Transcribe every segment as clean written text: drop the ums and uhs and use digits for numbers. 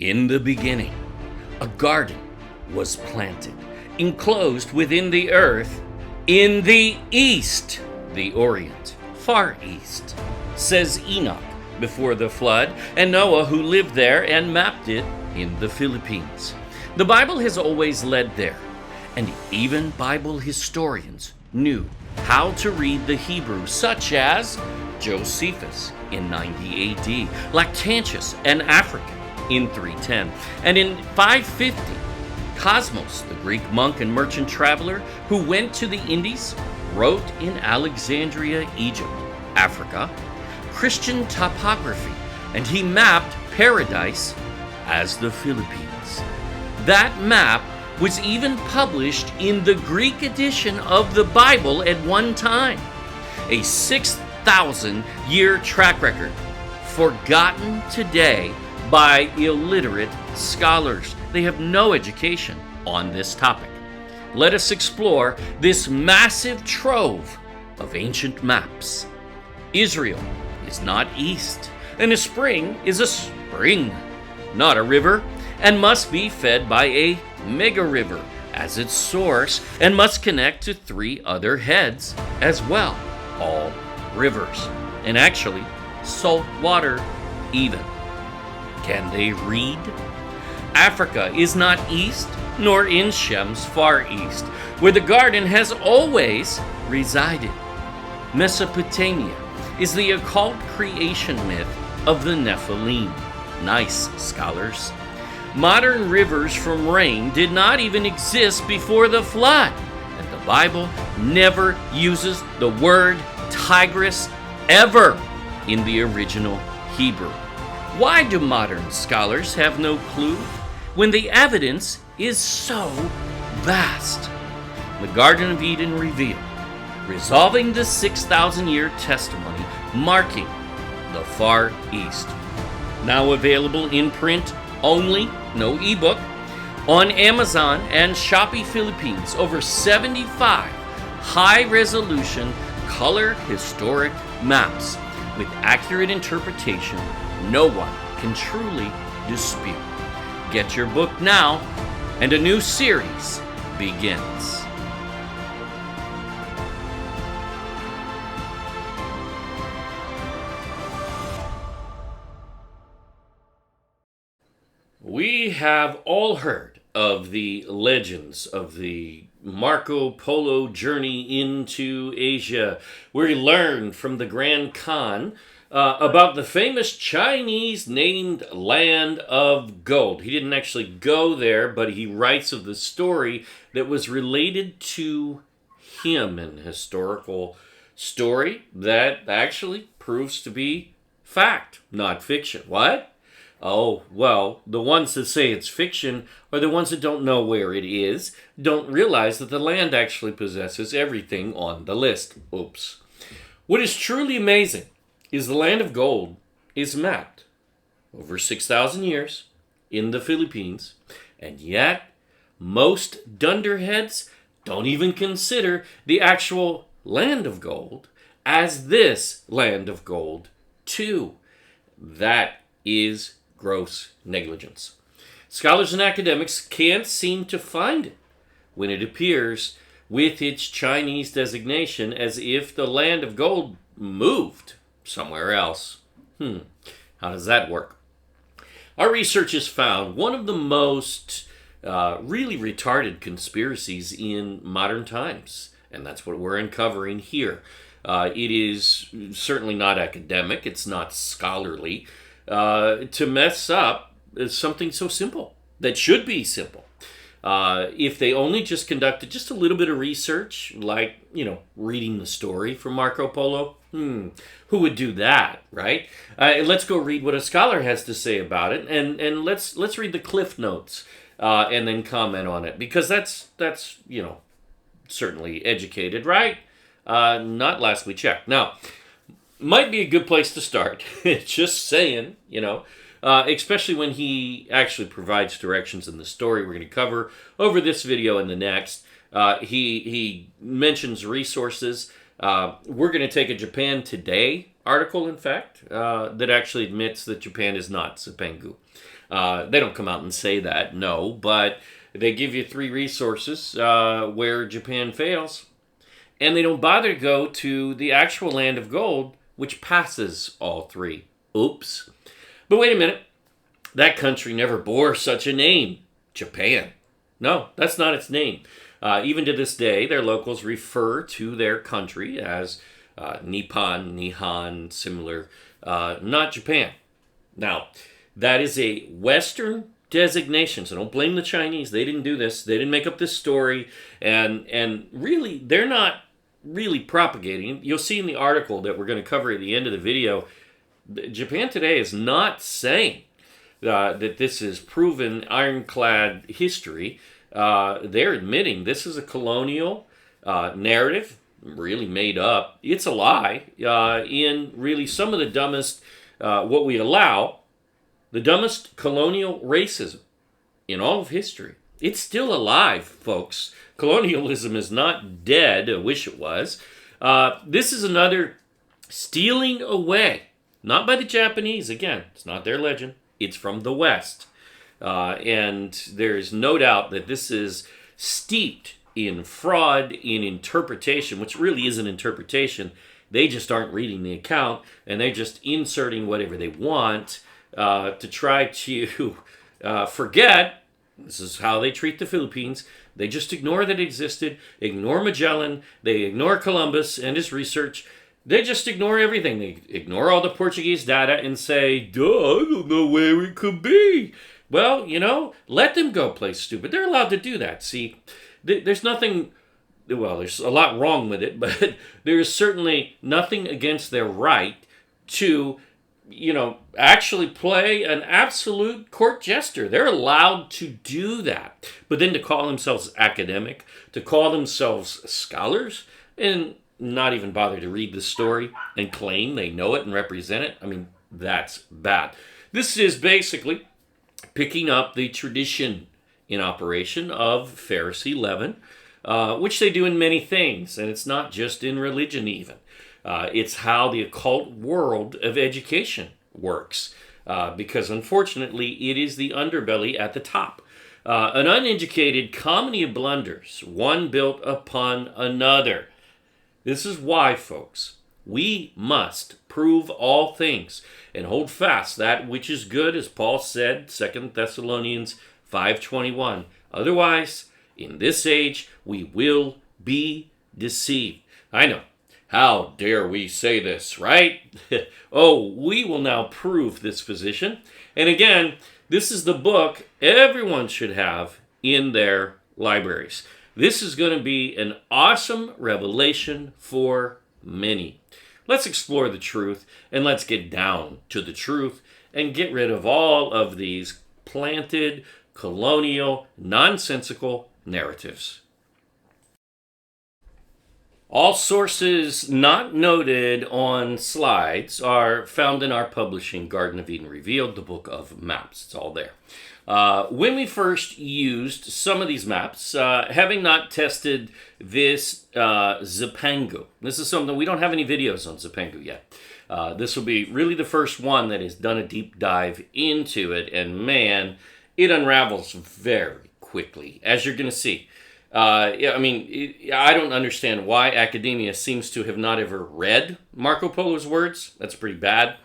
In the beginning, a garden was planted, enclosed within the earth, in the east, the Orient, far east, says Enoch before the flood, and Noah who lived there and mapped it in the Philippines. The Bible has always led there, and even Bible historians knew how to read the Hebrew, such as Josephus in 90 AD, Lactantius and African in 310, and in 550, Cosmos, the Greek monk and merchant traveler who went to the Indies, wrote in Alexandria, Egypt, Africa, Christian topography, and he mapped paradise as the Philippines. That map was even published in the Greek edition of the Bible at one time. A 6,000-year track record, forgotten today by illiterate scholars. They have no education on this topic. Let us explore this massive trove of ancient maps. Israel is not east, and a spring is a spring, not a river, and must be fed by a mega river as its source, and must connect to 3 other heads as well, all rivers, and actually salt water even. Can they read? Africa is not east, nor in Shem's far east, where the garden has always resided. Mesopotamia is the occult creation myth of the Nephilim. Nice, scholars. Modern rivers from rain did not even exist before the flood, and the Bible never uses the word Tigris ever in the original Hebrew. Why do modern scholars have no clue when the evidence is so vast? The Garden of Eden revealed, resolving the 6,000-year testimony, marking the Far East. Now available in print only, no ebook, on Amazon and Shopee Philippines. Over 75 high-resolution color historic maps with accurate interpretation no one can truly dispute. Get your book now, and a new series begins. We have all heard of the legends of the Marco Polo journey into Asia, where he learned from the Grand Khan about the famous Chinese named Land of Gold. He didn't actually go there, but he writes of the story that was related to him, an historical story that actually proves to be fact, not fiction. What? Oh, well, the ones that say it's fiction are the ones that don't know where it is, don't realize that the land actually possesses everything on the list. Oops. What is truly amazing is the Land of Gold is mapped over 6,000 years in the Philippines, and yet most dunderheads don't even consider the actual Land of Gold as this Land of Gold too. That is gross negligence. Scholars and academics can't seem to find it when it appears with its Chinese designation, as if the Land of Gold moved somewhere else. How does that work? Our research has found one of the most really retarded conspiracies in modern times, and that's what we're uncovering here. It is certainly not academic, it's not scholarly, to mess up something so simple, that should be simple. If they only just conducted just a little bit of research, like, reading the story from Marco Polo, who would do that, right? Let's go read what a scholar has to say about it, and let's read the Cliff Notes, and then comment on it, because that's certainly educated, right? Not last we checked. Now, might be a good place to start. Just saying, especially when he actually provides directions in the story we're going to cover over this video and the next. He mentions resources. We're going to take a Japan Today article, in fact, that actually admits that Japan is not Zipangu. They don't come out and say that, no, but they give you 3 resources where Japan fails, and they don't bother to go to the actual land of gold, which passes all 3. Oops. But wait a minute. That country never bore such a name, Japan. No, that's not its name. Even to this day, their locals refer to their country as Nippon, Nihon, similar, not Japan. Now, that is a Western designation, so don't blame the Chinese. They didn't do this. They didn't make up this story, and really, they're not really propagating. You'll see in the article that we're going to cover at the end of the video, Japan today is not saying that this is proven ironclad history. They're admitting this is a colonial narrative, really made up. It's a lie in really some of the dumbest, what we allow, the dumbest colonial racism in all of history. It's still alive, folks. Colonialism is not dead. I wish it was. This is another stealing away, not by the Japanese. Again, it's not their legend. It's from the West. And there's no doubt that this is steeped in fraud, in interpretation, which really isn't interpretation. They just aren't reading the account, and they're just inserting whatever they want to try to forget. This is how they treat the Philippines. They just ignore that it existed, ignore Magellan, they ignore Columbus and his research. They just ignore everything. They ignore all the Portuguese data and say, duh, I don't know where it could be. Well, let them go play stupid. They're allowed to do that. See, there's nothing, well, there's a lot wrong with it, but there is certainly nothing against their right to, actually play an absolute court jester. They're allowed to do that. But then to call themselves academic, to call themselves scholars, and not even bother to read the story and claim they know it and represent it, that's bad. This is basically picking up the tradition in operation of Pharisee leaven, which they do in many things, and it's not just in religion even. It's how the occult world of education works, because unfortunately it is the underbelly at the top. An uneducated comedy of blunders, one built upon another. This is why, folks, we must prove all things and hold fast that which is good, as Paul said, 2 Thessalonians 5:21. Otherwise, in this age, we will be deceived. I know. How dare we say this, right? Oh, we will now prove this position. And again, this is the book everyone should have in their libraries. This is going to be an awesome revelation for many. Let's explore the truth, and let's get down to the truth and get rid of all of these planted, colonial, nonsensical narratives. All sources not noted on slides are found in our publishing Garden of Eden Revealed, the book of maps. It's all there. When we first used some of these maps, having not tested this Zipangu, this is something, we don't have any videos on Zipangu yet. This will be really the first one that has done a deep dive into it, and man, it unravels very quickly, as you're going to see. I don't understand why academia seems to have not ever read Marco Polo's words. That's pretty bad.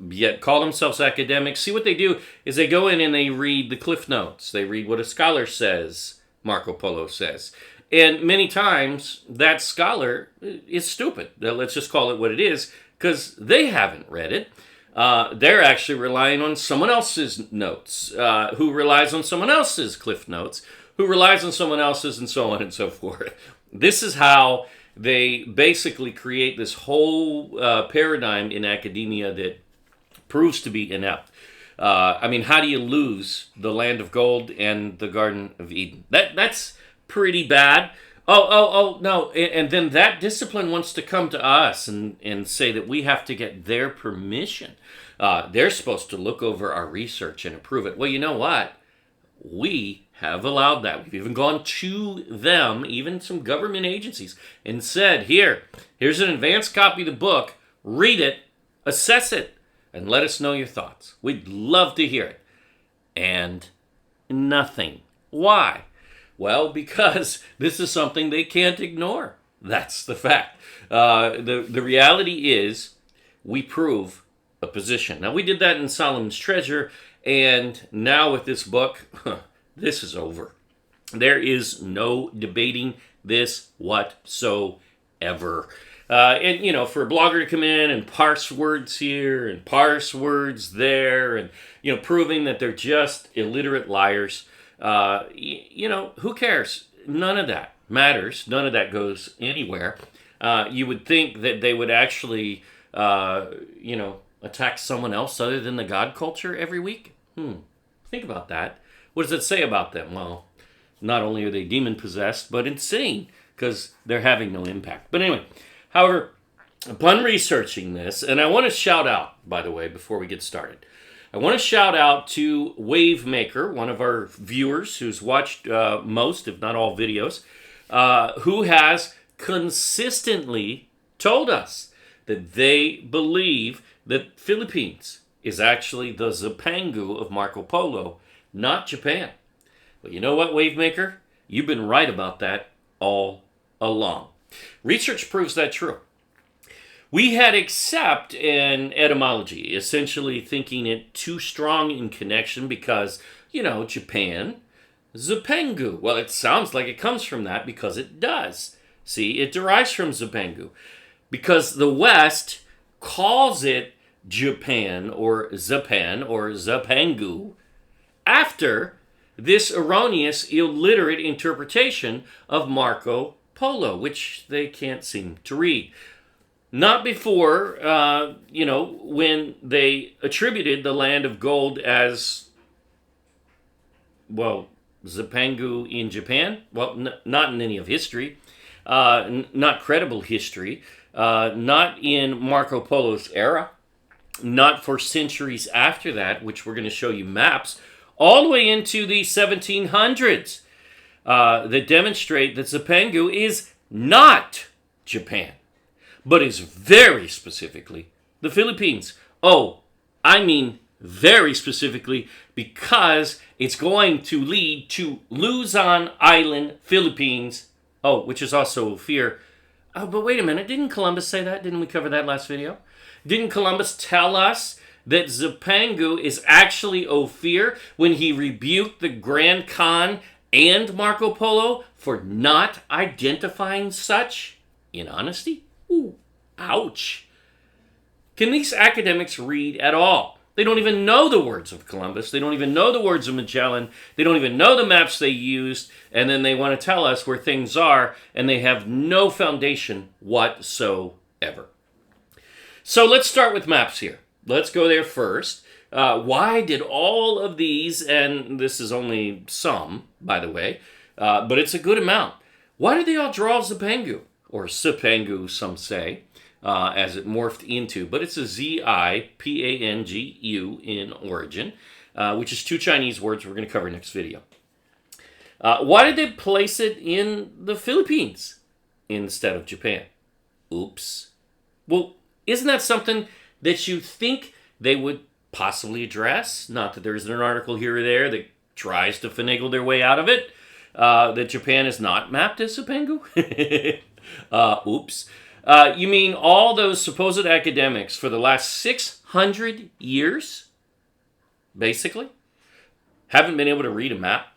Yet call themselves academics. See, what they do is they go in and they read the cliff notes. They read what a scholar says Marco Polo says. And many times that scholar is stupid. Let's just call it what it is, because they haven't read it. They're actually relying on someone else's notes, who relies on someone else's cliff notes, who relies on someone else's, and so on and so forth. This is how they basically create this whole paradigm in academia that proves to be inept. How do you lose the land of gold and the Garden of Eden? That's pretty bad. Oh, no. And then that discipline wants to come to us and say that we have to get their permission. They're supposed to look over our research and approve it. Well, you know what? We have allowed that. We've even gone to them, even some government agencies, and said, here's an advanced copy of the book. Read it, assess it, and let us know your thoughts. We'd love to hear it. and nothing. Why? Well, because this is something they can't ignore. That's the fact. The reality is we prove a position. Now, we did that in Solomon's Treasure, and now with this book, this is over. There is no debating this whatsoever. And, you know, for a blogger to come in and parse words here and parse words there and, you know, proving that they're just illiterate liars, you know, who cares? None of that matters. None of that goes anywhere. You would think that they would actually, you know, attack someone else other than the God culture every week. Think about that. What does it say about them? Well, not only are they demon-possessed, but insane, because they're having no impact. But anyway, however, upon researching this, and I want to shout out, by the way, before we get started, I want to shout out to Wavemaker, one of our viewers who's watched most, if not all, videos, who has consistently told us that they believe that Philippines is actually the Zipangu of Marco Polo, not Japan. But you know what, Wavemaker? You've been right about that all along. Research proves that true. We had accept an etymology, essentially thinking it too strong in connection because, you know, Japan, Zipangu. Well, it sounds like it comes from that because it does. See, it derives from Zipangu because the West calls it Japan or Zipan or Zipangu after this erroneous, illiterate interpretation of Marco Polo, which they can't seem to read. Not before, you know, when they attributed the land of gold as, well, Zipangu in Japan. Well, not in any of history. Not credible history. Not in Marco Polo's era. Not for centuries after that, which we're going to show you maps, all the way into the 1700s that demonstrate that Zipangu is not Japan, but is very specifically the Philippines. Oh, I mean very specifically because it's going to lead to Luzon Island, Philippines. Oh, which is also Ophir. Oh, but wait a minute. Didn't Columbus say that? Didn't we cover that last video? Didn't Columbus tell us that Zipangu is actually Ophir when he rebuked the Grand Khan and Marco Polo for not identifying such in honesty? Ooh, ouch. Can these academics read at all? They don't even know the words of Columbus. They don't even know the words of Magellan. They don't even know the maps they used. And then they want to tell us where things are, and they have no foundation whatsoever. So let's start with maps here. Let's go there first. Why did all of these, and this is only some, by the way, but it's a good amount. Why did they all draw Zipangu? Or Zipangu, some say, as it morphed into, but it's a Z-I-P-A-N-G-U in origin, which is two Chinese words we're going to cover next video. Why did they place it in the Philippines instead of Japan? Oops. Well, isn't that something that you think they would possibly address? Not that there isn't an article here or there that tries to finagle their way out of it, that Japan is not mapped as Zipangu? Oops. You mean all those supposed academics for the last 600 years, basically, haven't been able to read a map?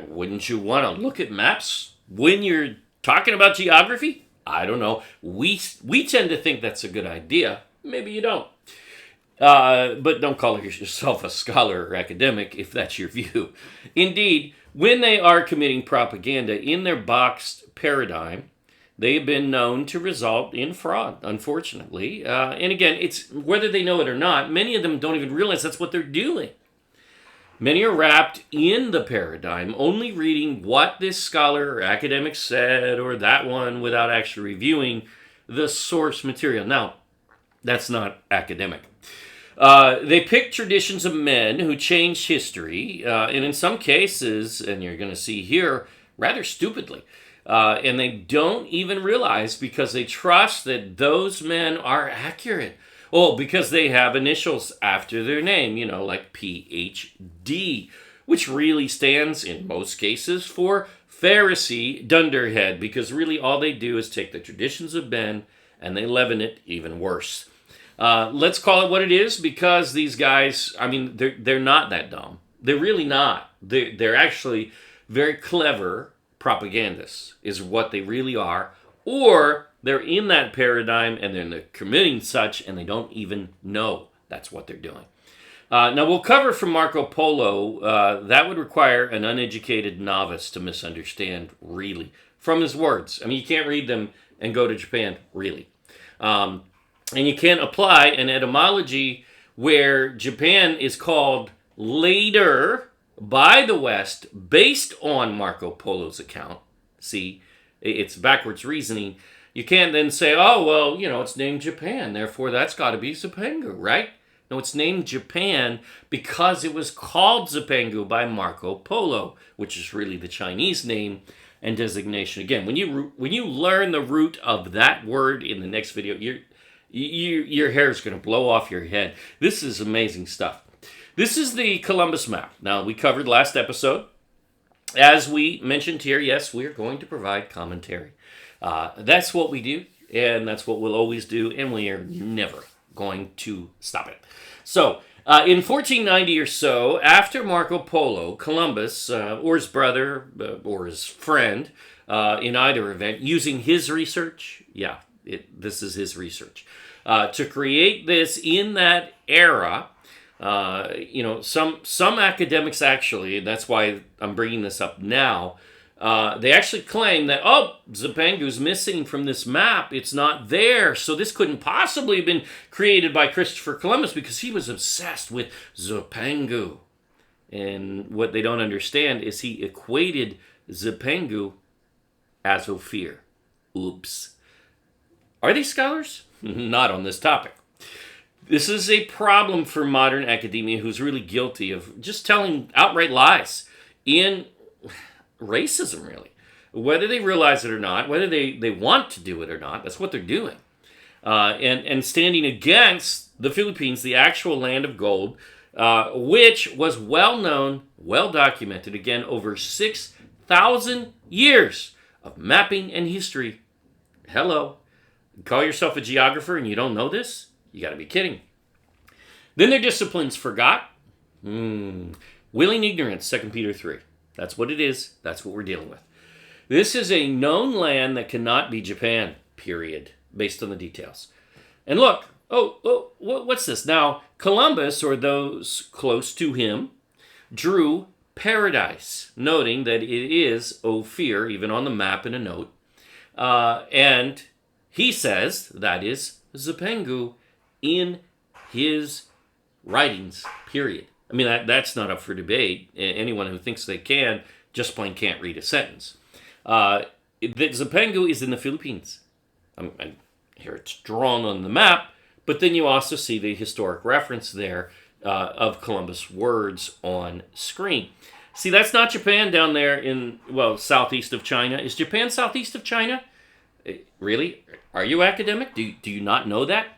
Wouldn't you want to look at maps when you're talking about geography? I don't know. We tend to think that's a good idea. Maybe you don't. But don't call yourself a scholar or academic if that's your view. Indeed, when they are committing propaganda in their boxed paradigm, they have been known to result in fraud, unfortunately. And again, it's whether they know it or not, many of them don't even realize that's what they're doing. Many are wrapped in the paradigm, only reading what this scholar or academic said or that one without actually reviewing the source material. Now, that's not academic. They pick traditions of men who changed history, and in some cases, and you're going to see here, rather stupidly. And they don't even realize because they trust that those men are accurate. Oh, because they have initials after their name, like PhD, which really stands, in most cases, for Pharisee Dunderhead, because really all they do is take the traditions of Ben and they leaven it even worse. Let's call it what it is, because these guys, they're not that dumb. They're really not. They're actually very clever propagandists, is what they really are. Or they're in that paradigm and they're committing such and they don't even know that's what they're doing. Now, we'll cover from Marco Polo. That would require an uneducated novice to misunderstand, really, from his words. You can't read them and go to Japan, really. And you can't apply an etymology where Japan is called later by the West based on Marco Polo's account. See, it's backwards reasoning. You can't then say, oh, well, it's named Japan, therefore that's got to be Zipangu, right? No, it's named Japan because it was called Zipangu by Marco Polo, which is really the Chinese name and designation. Again, when you learn the root of that word in the next video, your hair is going to blow off your head. This is amazing stuff. This is the Columbus map. Now, we covered last episode. As we mentioned here, yes, we're going to provide commentary. That's what we do, and that's what we'll always do, and we are never going to stop it. So, in 1490 or so, after Marco Polo, Columbus, or his brother, or his friend, in either event, using his research, this is his research, to create this in that era. Some academics actually, that's why I'm bringing this up now, they actually claim that, Zipangu's missing from this map. It's not there. So this couldn't possibly have been created by Christopher Columbus because he was obsessed with Zipangu. And what they don't understand is he equated Zipangu as Ophir. Oops. Are they scholars? Not on this topic. This is a problem for modern academia who's really guilty of just telling outright lies in racism, really. Whether they realize it or not, whether they want to do it or not, that's what they're doing. And standing against the Philippines, the actual land of gold, which was well known, well documented, again, over 6,000 years of mapping and history. Hello. Call yourself a geographer and you don't know this? You got to be kidding. Then their disciplines forgot. Willing ignorance, 2 Peter 3. That's what it is. That's what we're dealing with. This is a known land that cannot be Japan, period, based on the details. And look, what's this? Now, Columbus, or those close to him, drew paradise, noting that it is Ophir, even on the map in a note. And he says that is Zipangu in his writings, period. That's not up for debate. Anyone who thinks they can just plain can't read a sentence. That Zipangu is in the Philippines. Here it's drawn on the map, but then you also see the historic reference there of Columbus' words on screen. See, that's not Japan down there in, southeast of China. Is Japan southeast of China? Really? Are you academic? Do you not know that?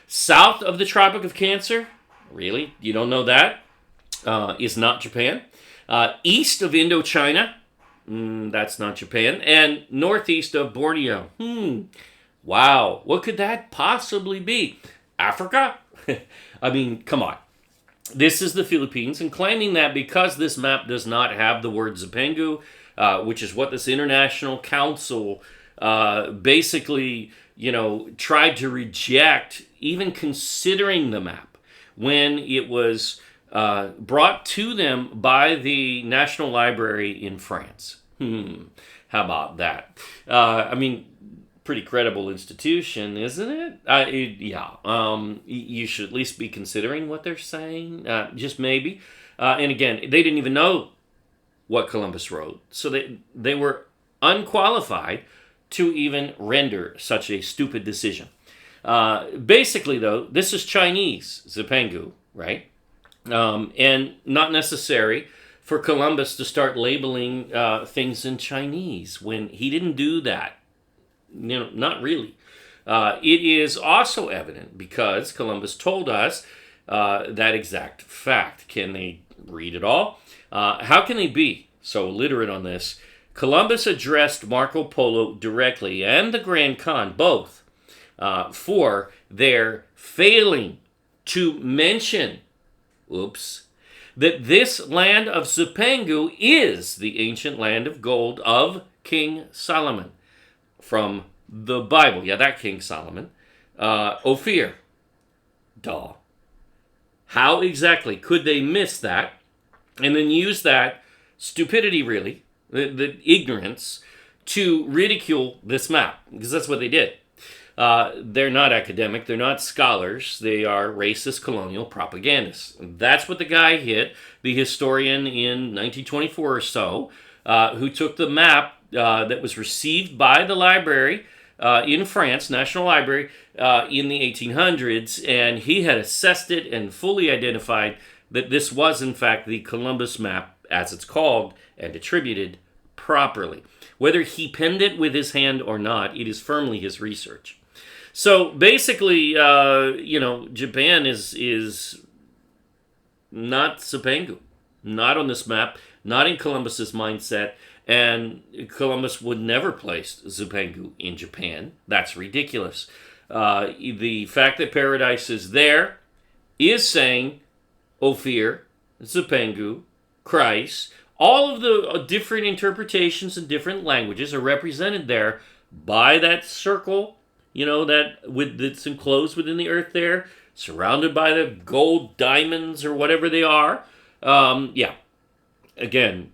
South of the Tropic of Cancer? Really? You don't know that? Is not Japan. East of Indochina? That's not Japan. And northeast of Borneo? Wow. What could that possibly be? Africa? Come on. This is the Philippines, and claiming that because this map does not have the word Zipangu, which is what this international council basically, tried to reject, even considering the map, when it was brought to them by the National Library in France. How about that? Pretty credible institution, isn't it? You should at least be considering what they're saying, just maybe. And again, they didn't even know what Columbus wrote, so they were unqualified to even render such a stupid decision. Basically, though, this is Chinese, Zipangu, right? And not necessary for Columbus to start labeling things in Chinese when he didn't do that. Not really. It is also evident because Columbus told us that exact fact. Can they read it all? How can they be so illiterate on this? Columbus addressed Marco Polo directly and the Grand Khan both for their failing to mention, that this land of Zipangu is the ancient land of gold of King Solomon from the Bible. Yeah, that King Solomon. Ophir. Duh. How exactly could they miss that and then use that stupidity, really, the ignorance, to ridicule this map? Because that's what they did. They're not academic, they're not scholars, they are racist colonial propagandists. That's what the guy hit, the historian in 1924 or so, who took the map that was received by the library in France, National Library, in the 1800s, and he had assessed it and fully identified that this was, in fact, the Columbus map, as it's called, and attributed properly. Whether he penned it with his hand or not, it is firmly his research. So basically, Japan is not Zipangu, not on this map, not in Columbus's mindset, and Columbus would never place Zipangu in Japan. That's ridiculous. The fact that paradise is there is saying Ophir, Zipangu, Christ, all of the different interpretations and different languages are represented there by that circle, that's enclosed within the earth there, surrounded by the gold diamonds or whatever they are. Again,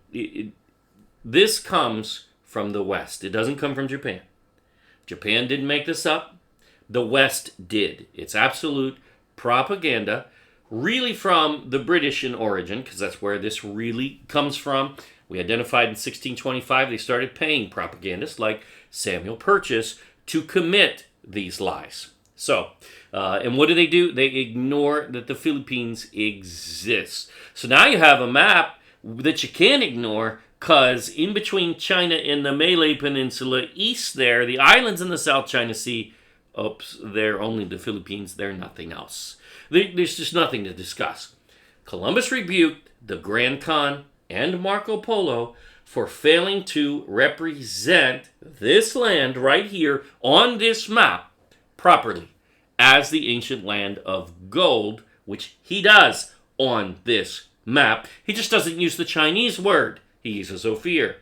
this comes from the West. It doesn't come from Japan. Japan didn't make this up. The West did. It's absolute propaganda, really from the British in origin, because that's where this really comes from. We identified in 1625 they started paying propagandists like Samuel Purchas to commit these lies. So, and what do? They ignore that the Philippines exists. So now you have a map that you can't ignore, because in between China and the Malay Peninsula, east there, the islands in the South China Sea, they're only the Philippines, they're nothing else. There's just nothing to discuss. Columbus rebuked the Grand Khan and Marco Polo for failing to represent this land right here on this map properly as the ancient land of gold, which he does on this map. He just doesn't use the Chinese word. He uses Ophir,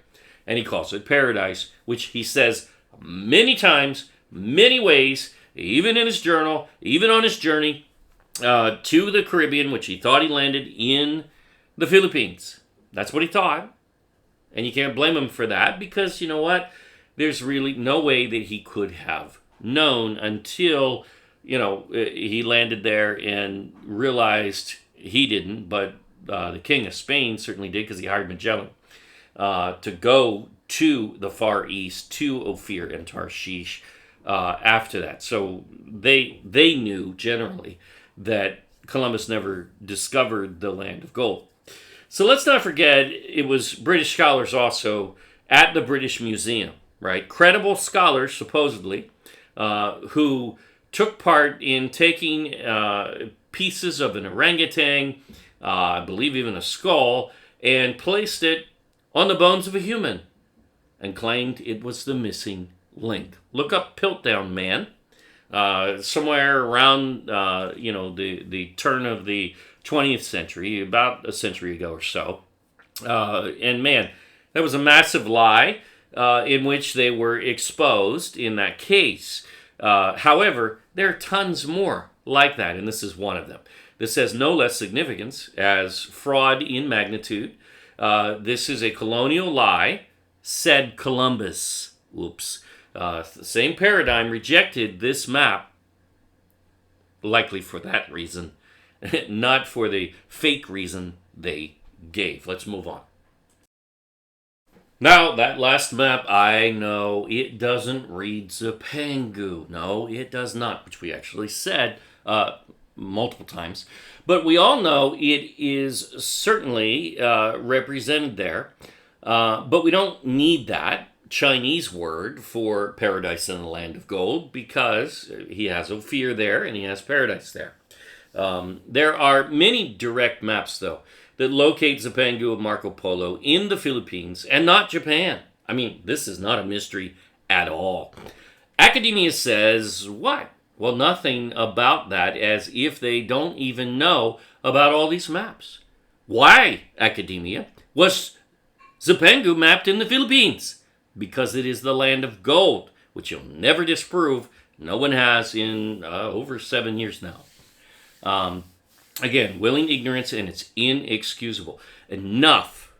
and he calls it paradise, which he says many times, many ways, even in his journal, even on his journey to the Caribbean, which he thought he landed in the Philippines. That's what he thought. And you can't blame him for that, because you know what? There's really no way that he could have known until, he landed there and realized he didn't, but the King of Spain certainly did, because he hired Magellan to go to the Far East, to Ophir and Tarshish after that. So they knew generally that Columbus never discovered the land of gold. So let's not forget, it was British scholars also at the British Museum, right? Credible scholars, supposedly, who took part in taking pieces of an orangutan, I believe even a skull, and placed it on the bones of a human and claimed it was the missing link. Look up Piltdown Man. Somewhere around, the turn of the 20th century, about a century ago or so. And man, that was a massive lie in which they were exposed in that case. However, there are tons more like that, and this is one of them. This has no less significance as fraud in magnitude. This is a colonial lie, said Columbus. The same paradigm rejected this map, likely for that reason, not for the fake reason they gave. Let's move on. Now, that last map, I know it doesn't read Zipangu. No, it does not, which we actually said multiple times. But we all know it is certainly represented there. But we don't need that, Chinese word for paradise in the land of gold because he has Ophir there and he has paradise there. There are many direct maps, though, that locate Zipangu of Marco Polo in the Philippines and not Japan. I mean, this is not a mystery at all. Academia says, what? Well, nothing about that, as if they don't even know about all these maps. Why, Academia, was Zipangu mapped in the Philippines? Because it is the land of gold, which you'll never disprove. No one has in over 7 years now. Again, willing ignorance, and it's inexcusable. Enough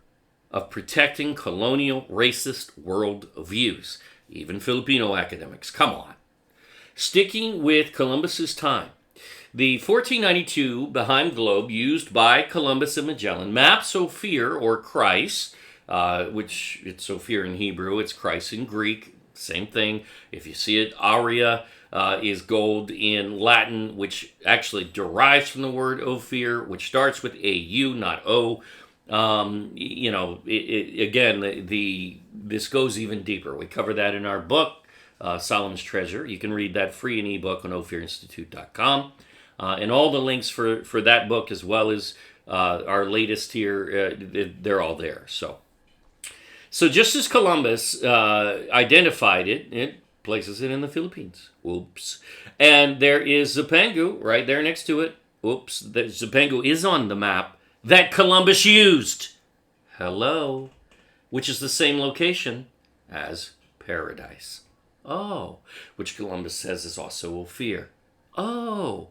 of protecting colonial racist world views. Even Filipino academics, come on. Sticking with Columbus's time, the 1492 Behind Globe used by Columbus and Magellan maps Ophir, or Christ, which it's Ophir in Hebrew, it's Christ in Greek, same thing. If you see it, Aria is gold in Latin, which actually derives from the word Ophir, which starts with A-U, not O. This goes even deeper. We cover that in our book, Solomon's Treasure. You can read that free in ebook on ophirinstitute.com. And all the links for that book, as well as our latest here, they're all there. So just as Columbus identified it, it places it in the Philippines. Oops. And there is Zipangu right there next to it. Oops. Zipangu is on the map that Columbus used. Hello. Which is the same location as Paradise. Oh. Which Columbus says is also Ophir. Oh.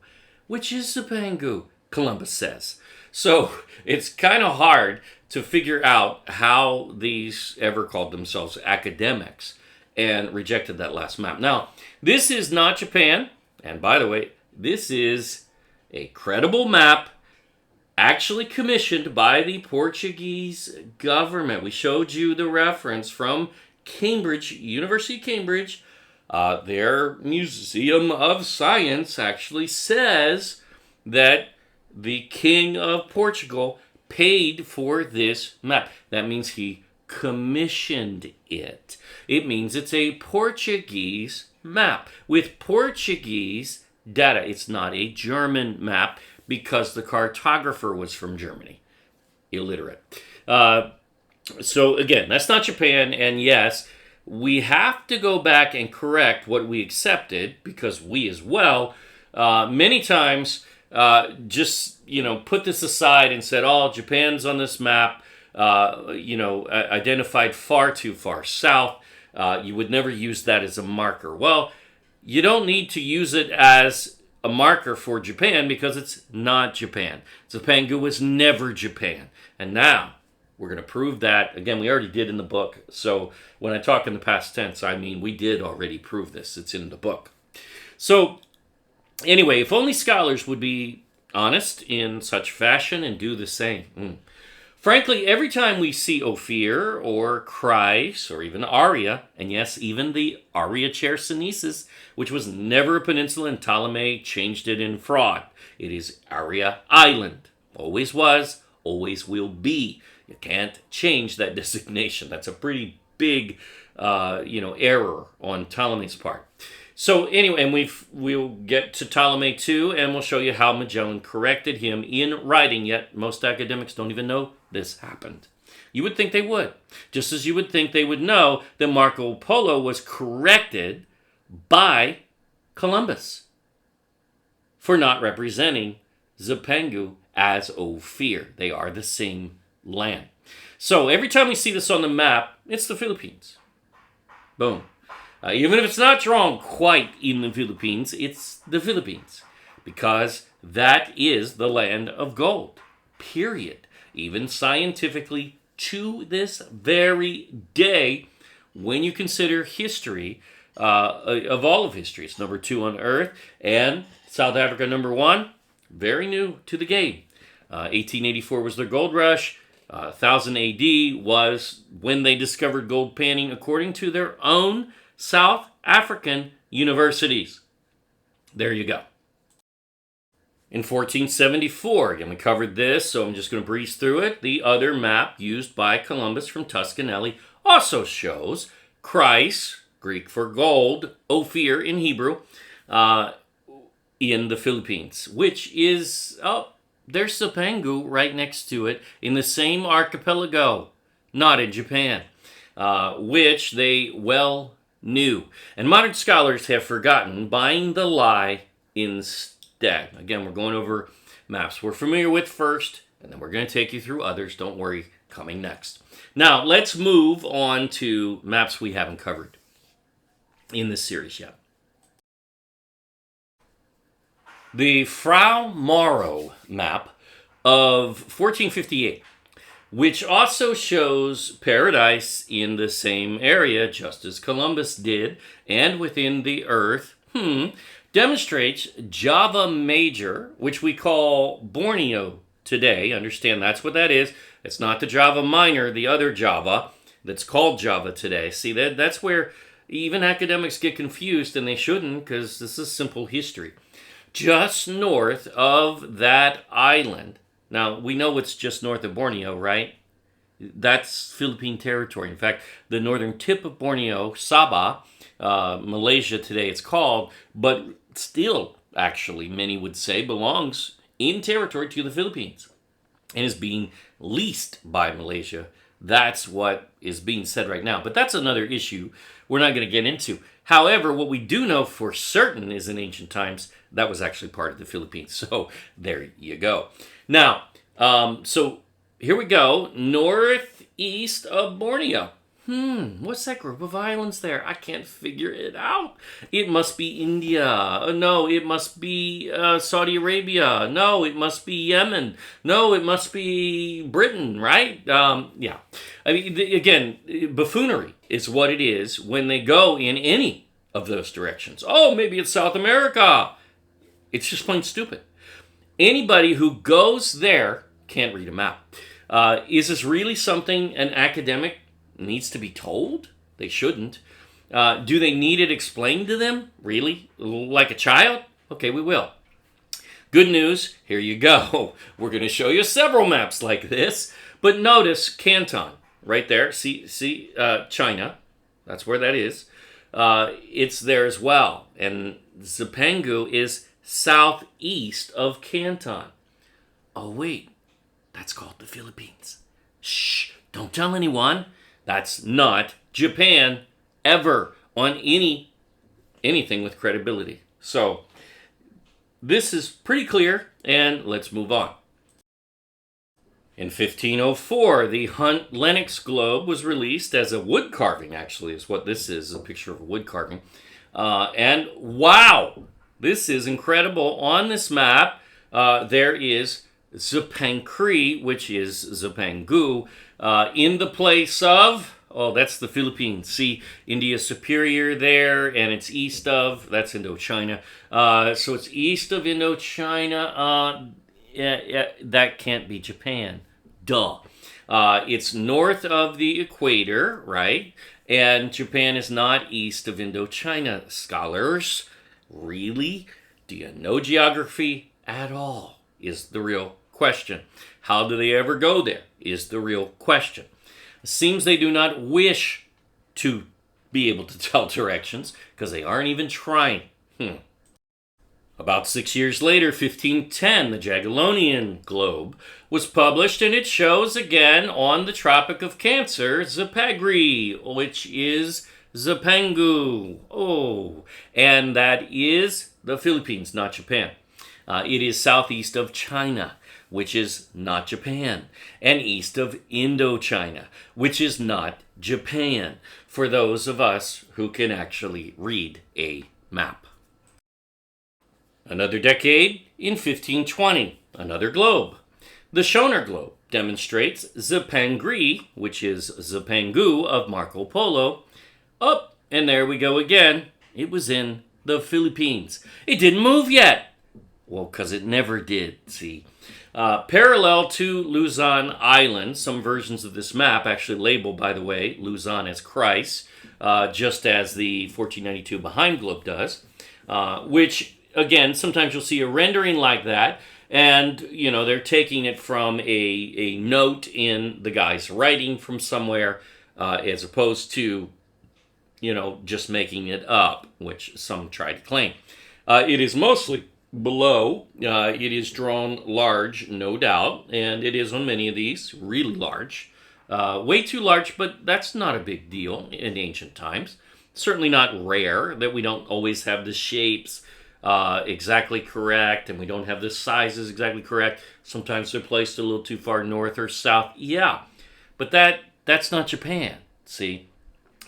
Which is Zipangu, Columbus says. So it's kind of hard to figure out how these ever called themselves academics and rejected that last map. Now, this is not Japan, and by the way, this is a credible map actually commissioned by the Portuguese government. We showed you the reference from Cambridge, University of Cambridge. Their Museum of Science actually says that the King of Portugal paid for this map. That means he commissioned it. It means it's a Portuguese map with Portuguese data. It's not a German map because the cartographer was from Germany. Illiterate. So again, that's not Japan, and yes, we have to go back and correct what we accepted, because we as well, many times, just, put this aside and said, oh, Japan's on this map, identified far too far south. You would never use that as a marker. Well, you don't need to use it as a marker for Japan because it's not Japan. Zipangu was never Japan. And now we're going to prove that. Again, we already did in the book. So when I talk in the past tense, I mean we did already prove this. It's in the book. So anyway, if only scholars would be honest in such fashion and do the same. Frankly, every time we see Ophir or Christ or even Aria, and yes, even the Aria Chersonesus, which was never a peninsula and Ptolemy changed it in fraud. It is Aria Island. Always was, always will be. You can't change that designation. That's a pretty big, error on Ptolemy's part. So anyway, and we'll get to Ptolemy too, and we'll show you how Magellan corrected him in writing, yet most academics don't even know this happened. You would think they would, just as you would think they would know that Marco Polo was corrected by Columbus for not representing Zipangu as Ophir. They are the same land. So every time we see this on the map, it's the Philippines. Boom. Even if it's not drawn quite in the Philippines, it's the Philippines. Because that is the land of gold. Period. Even scientifically, to this very day, when you consider history, of all of history, it's number 2 on Earth, and South Africa number 1, very new to the game. 1884 was their gold rush. 1000 AD was when they discovered gold panning, according to their own South African universities. There you go. In 1474, again, we covered this, so I'm just going to breeze through it. The other map used by Columbus from Tuscanelli also shows Christ, Greek for gold, Ophir in Hebrew, in the Philippines, which is, there's Zipangu right next to it in the same archipelago, not in Japan, which they well knew. And modern scholars have forgotten, buying the lie instead. Again, we're going over maps we're familiar with first, and then we're going to take you through others. Don't worry, coming next. Now, let's move on to maps we haven't covered in this series yet. The Frau Mauro map of 1458, which also shows paradise in the same area, just as Columbus did, and within the earth, demonstrates Java Major, which we call Borneo today. Understand that's what that is. It's not the Java Minor, the other Java that's called Java today. See, that's where even academics get confused, and they shouldn't, because this is simple history. Just north of that island. Now, we know it's just north of Borneo, right? That's Philippine territory. In fact, the northern tip of Borneo, Sabah, Malaysia today it's called, but still, actually, many would say, belongs in territory to the Philippines and is being leased by Malaysia. That's what is being said right now. But that's another issue we're not going to get into. However, what we do know for certain is in ancient times, that was actually part of the Philippines. So there you go. Now, so here we go. Northeast of Borneo. What's that group of islands there? I can't figure it out. It must be India. No, it must be Saudi Arabia. No, it must be Yemen. No, it must be Britain, right? Yeah. I mean, again, buffoonery is what it is when they go in any of those directions. Oh, maybe it's South America. It's just plain stupid. Anybody who goes there can't read a map. Is this really something an academic needs to be told? They shouldn't. Do they need it explained to them? Really? Like a child? Okay, we will. Good news, here you go. We're going to show you several maps like this. But notice Canton, right there. See, China. That's where that is. It's there as well. And Zipangu is southeast of Canton. Oh, wait. That's called the Philippines. Shh, don't tell anyone. That's not Japan ever on anything with credibility. So this is pretty clear, and let's move on. In 1504, the Hunt Lennox globe was released as a wood carving, actually, is what this is, a picture of a wood carving. And wow, this is incredible. On this map, there is Zipankri, which is Zipangu, in the place of, that's the Philippines. See, India Superior there, and it's east of, that's Indochina. So it's east of Indochina. That can't be Japan. Duh. It's north of the equator, right? And Japan is not east of Indochina. Scholars, really? Do you know geography at all? Is the real question. How do they ever go there? Is the real question. It seems they do not wish to be able to tell directions because they aren't even trying. About 6 years later, 1510, the Jagiellonian globe was published, and it shows again on the Tropic of Cancer, Zipagri, which is Zipangu. Oh, and that is the Philippines, not Japan. It is southeast of China, which is not Japan, and east of Indochina, which is not Japan, for those of us who can actually read a map. Another decade, in 1520, another globe. The Schoner globe demonstrates Zipangri, which is Zipangu of Marco Polo. And there we go again. It was in the Philippines. It didn't move yet. Well, because it never did, see. Parallel to Luzon Island, some versions of this map actually label, by the way, Luzon as Christ, just as the 1492 behind globe does, which, again, sometimes you'll see a rendering like that, and, you know, they're taking it from a note in the guy's writing from somewhere, as opposed to just making it up, which some try to claim. It is mostly below. It is drawn large, no doubt, and it is on many of these really large. Way too large, but that's not a big deal in ancient times. Certainly not rare that we don't always have the shapes exactly correct and we don't have the sizes exactly correct. Sometimes they're placed a little too far north or south. Yeah, but that's not Japan, see?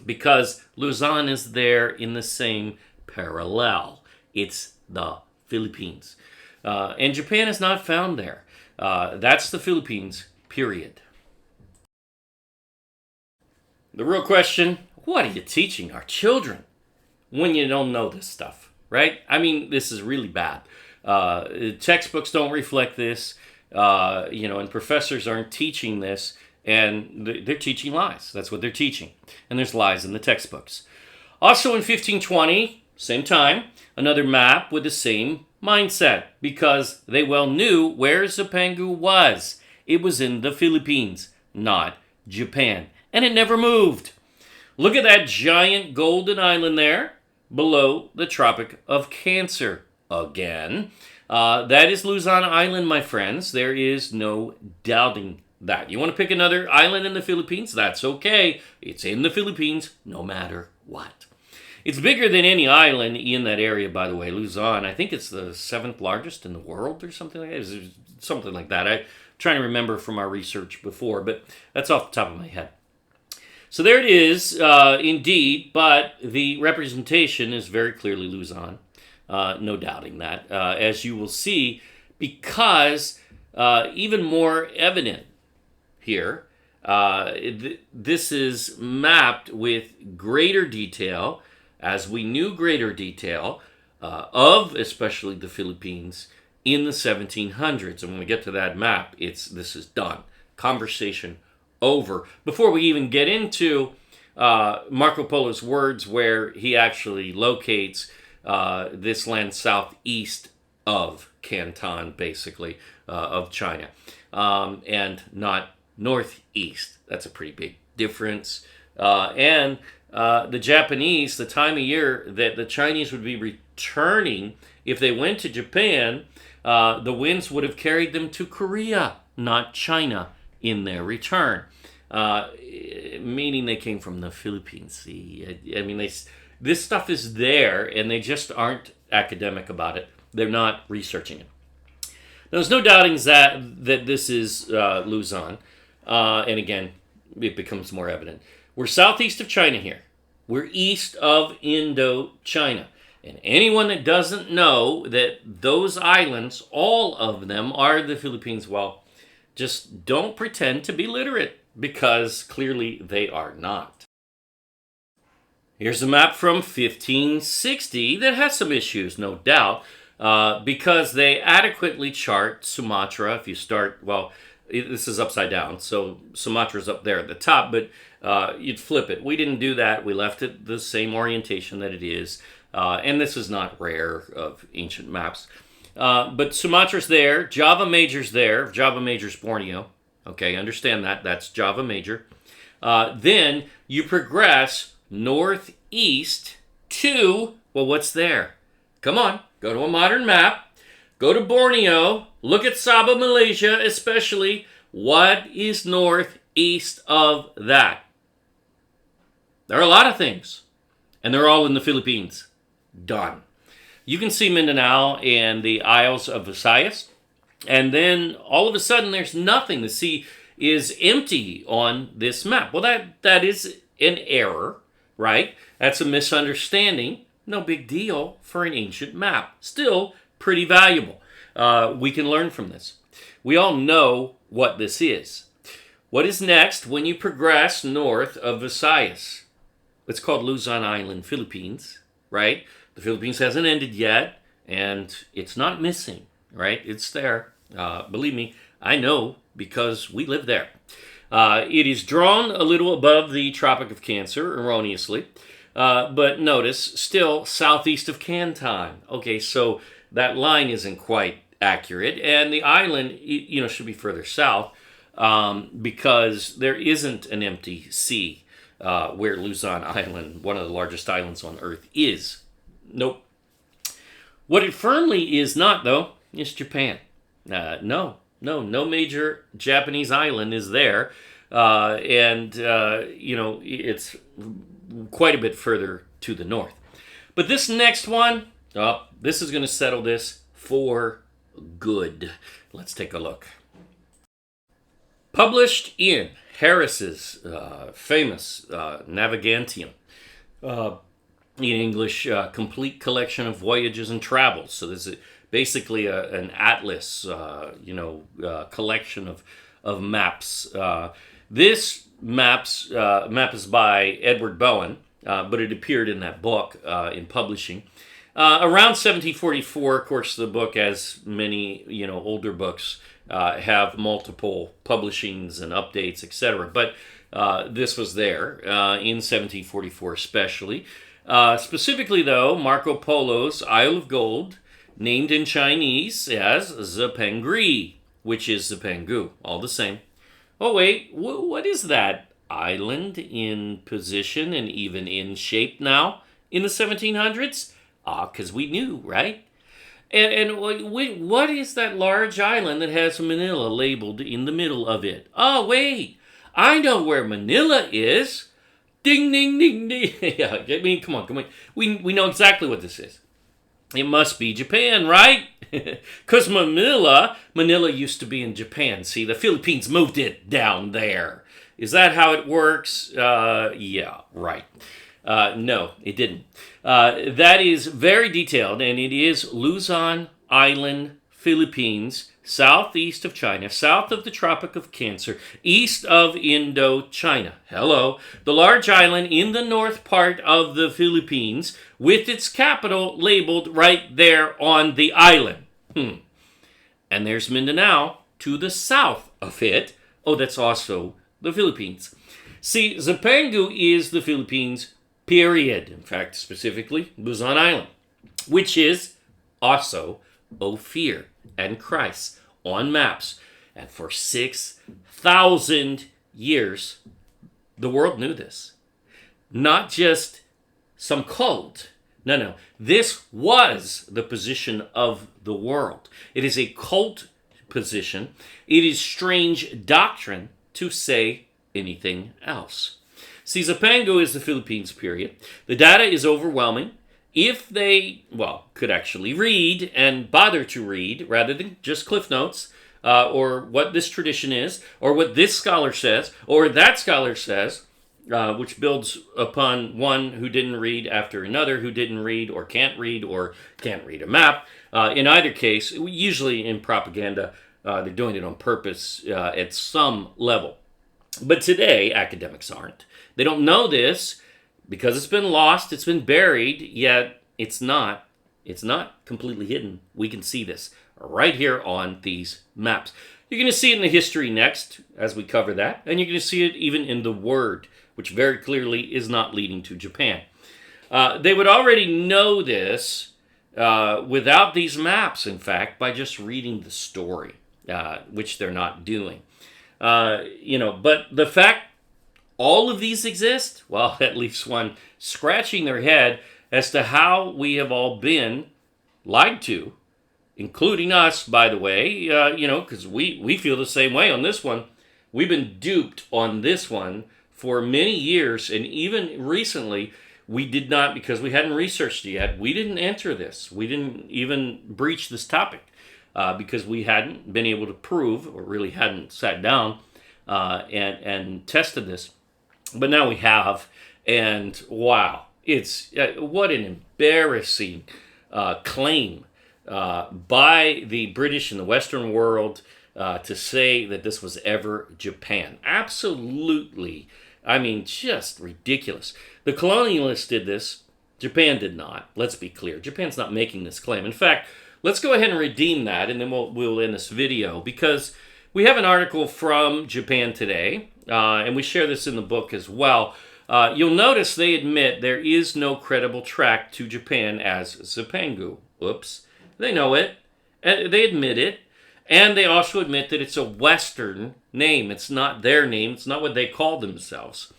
Because Luzon is there in the same parallel. It's the Philippines. And Japan is not found there. That's the Philippines, period. The real question, what are you teaching our children when you don't know this stuff, right? I mean, this is really bad. Textbooks don't reflect this, and professors aren't teaching this, and they're teaching lies. That's what they're teaching. And there's lies in the textbooks. Also in 1520, same time, another map with the same mindset, because they well knew where Zipangu was. It was in the Philippines, not Japan. And it never moved. Look at that giant golden island there below the Tropic of Cancer again. That is Luzon Island, my friends. There is no doubting that. You want to pick another island in the Philippines? That's okay. It's in the Philippines no matter what. It's bigger than any island in that area, by the way. Luzon, I think it's the 7th largest in the world or something like that. It's something like that. I'm trying to remember from our research before, but that's off the top of my head. So there it is, indeed, but the representation is very clearly Luzon. No doubting that, as you will see, because even more evident here, this is mapped with greater detail, as we knew greater detail, of especially the Philippines in the 1700s. And when we get to that map, this is done. Conversation over. Before we even get into Marco Polo's words where he actually locates this land southeast of Canton, basically, of China, and not northeast. That's a pretty big difference. And the Japanese, the time of year that the Chinese would be returning, if they went to Japan, the winds would have carried them to Korea, not China, in their return. Meaning they came from the Philippines. See, I mean, this stuff is there, and they just aren't academic about it. They're not researching it. Now, there's no doubting that this is Luzon, and again, it becomes more evident. We're southeast of China here. We're east of Indochina. And anyone that doesn't know that those islands, all of them, are the Philippines, well, just don't pretend to be literate, because clearly they are not. Here's a map from 1560 that has some issues, no doubt, because they adequately chart Sumatra. If you start, well, this is upside down, so Sumatra's up there at the top, but you'd flip it. We didn't do that. We left it the same orientation that it is, and this is not rare of ancient maps. But Sumatra's there, Java Major's there, Java Major's Borneo. Okay, understand that. That's Java Major. Then you progress northeast to, well, what's there? Come on, go to a modern map. Go to Borneo. Look at Sabah, Malaysia, especially. What is northeast of that? There are a lot of things, and they're all in the Philippines. Done. You can see Mindanao and the Isles of Visayas, and then all of a sudden there's nothing. The sea is empty on this map. Well, that is an error, right? That's a misunderstanding. No big deal for an ancient map. Still pretty valuable. We can learn from this. We all know what this is. What is next when you progress north of Visayas? It's called Luzon Island, Philippines, right? The Philippines hasn't ended yet, and it's not missing, right? It's there. Believe me, I know, because we live there. It is drawn a little above the Tropic of Cancer, erroneously, but notice, still southeast of Canton. Okay, so that line isn't quite accurate, and the island, should be further south, because there isn't an empty sea where Luzon Island, one of the largest islands on Earth, is. Nope. What it firmly is not, though, is Japan. No major Japanese island is there. It's quite a bit further to the north. But this next one, this is going to settle this for good. Let's take a look. Published in Harris's famous Navigantium, in English, complete collection of voyages and travels. So this is basically an atlas, collection of maps. This map is by Edward Bowen, but it appeared in that book in publishing. Around 1744, of course, the book, as many older books, have multiple publishings and updates, etc. But this was there in 1744 especially. Specifically, though, Marco Polo's Isle of Gold, named in Chinese as Zipangu, which is Zipangu, all the same. Oh, wait, what is that island in position and even in shape now in the 1700s? Because we knew, right? And what is that large island that has Manila labeled in the middle of it? Oh, wait, I know where Manila is. Ding, ding, ding, ding. Yeah, I mean, come on. We know exactly what this is. It must be Japan, right? Because Manila used to be in Japan. See, the Philippines moved it down there. Is that how it works? Yeah, right. No, it didn't. That is very detailed, and it is Luzon Island, Philippines, southeast of China, south of the Tropic of Cancer, east of Indochina. Hello. The large island in the north part of the Philippines, with its capital labeled right there on the island. And there's Mindanao to the south of it. Oh, that's also the Philippines. See, Zipangu is the Philippines, period. In fact, specifically, Luzon Island, which is also Ophir and Christ on maps. And for 6,000 years, the world knew this. Not just some cult. No. This was the position of the world. It is a cult position. It is strange doctrine to say anything else. See, Zipangu is the Philippines, period. The data is overwhelming. If they, could actually read and bother to read, rather than just cliff notes, or what this tradition is, or what this scholar says, or that scholar says, which builds upon one who didn't read after another who didn't read, or can't read a map. In either case, usually in propaganda, they're doing it on purpose at some level. But today, academics aren't. They don't know this because it's been lost, it's been buried, yet it's not completely hidden. We can see this right here on these maps. You're going to see it in the history next as we cover that, and you're going to see it even in the word, which very clearly is not leading to Japan. They would already know this without these maps, in fact, by just reading the story, which they're not doing. But the fact all of these exist, well, at least one scratching their head as to how we have all been lied to, including us, by the way, because we feel the same way on this one. We've been duped on this one for many years, and even recently, we did not, because we hadn't researched it yet, we didn't enter this. We didn't even breach this topic because we hadn't been able to prove, or really hadn't sat down and tested this. But now we have, and wow, it's what an embarrassing claim by the British and the Western world to say that this was ever Japan. Absolutely, I mean, just ridiculous. The colonialists did this. Japan did not. Let's be clear. Japan's not making this claim. In fact, let's go ahead and redeem that, and then we'll end this video, because we have an article from Japan Today, and we share this in the book as well. You'll notice they admit there is no credible track to Japan as Zipangu. Oops. They know it. They admit it. And they also admit that it's a Western name. It's not their name. It's not what they call themselves.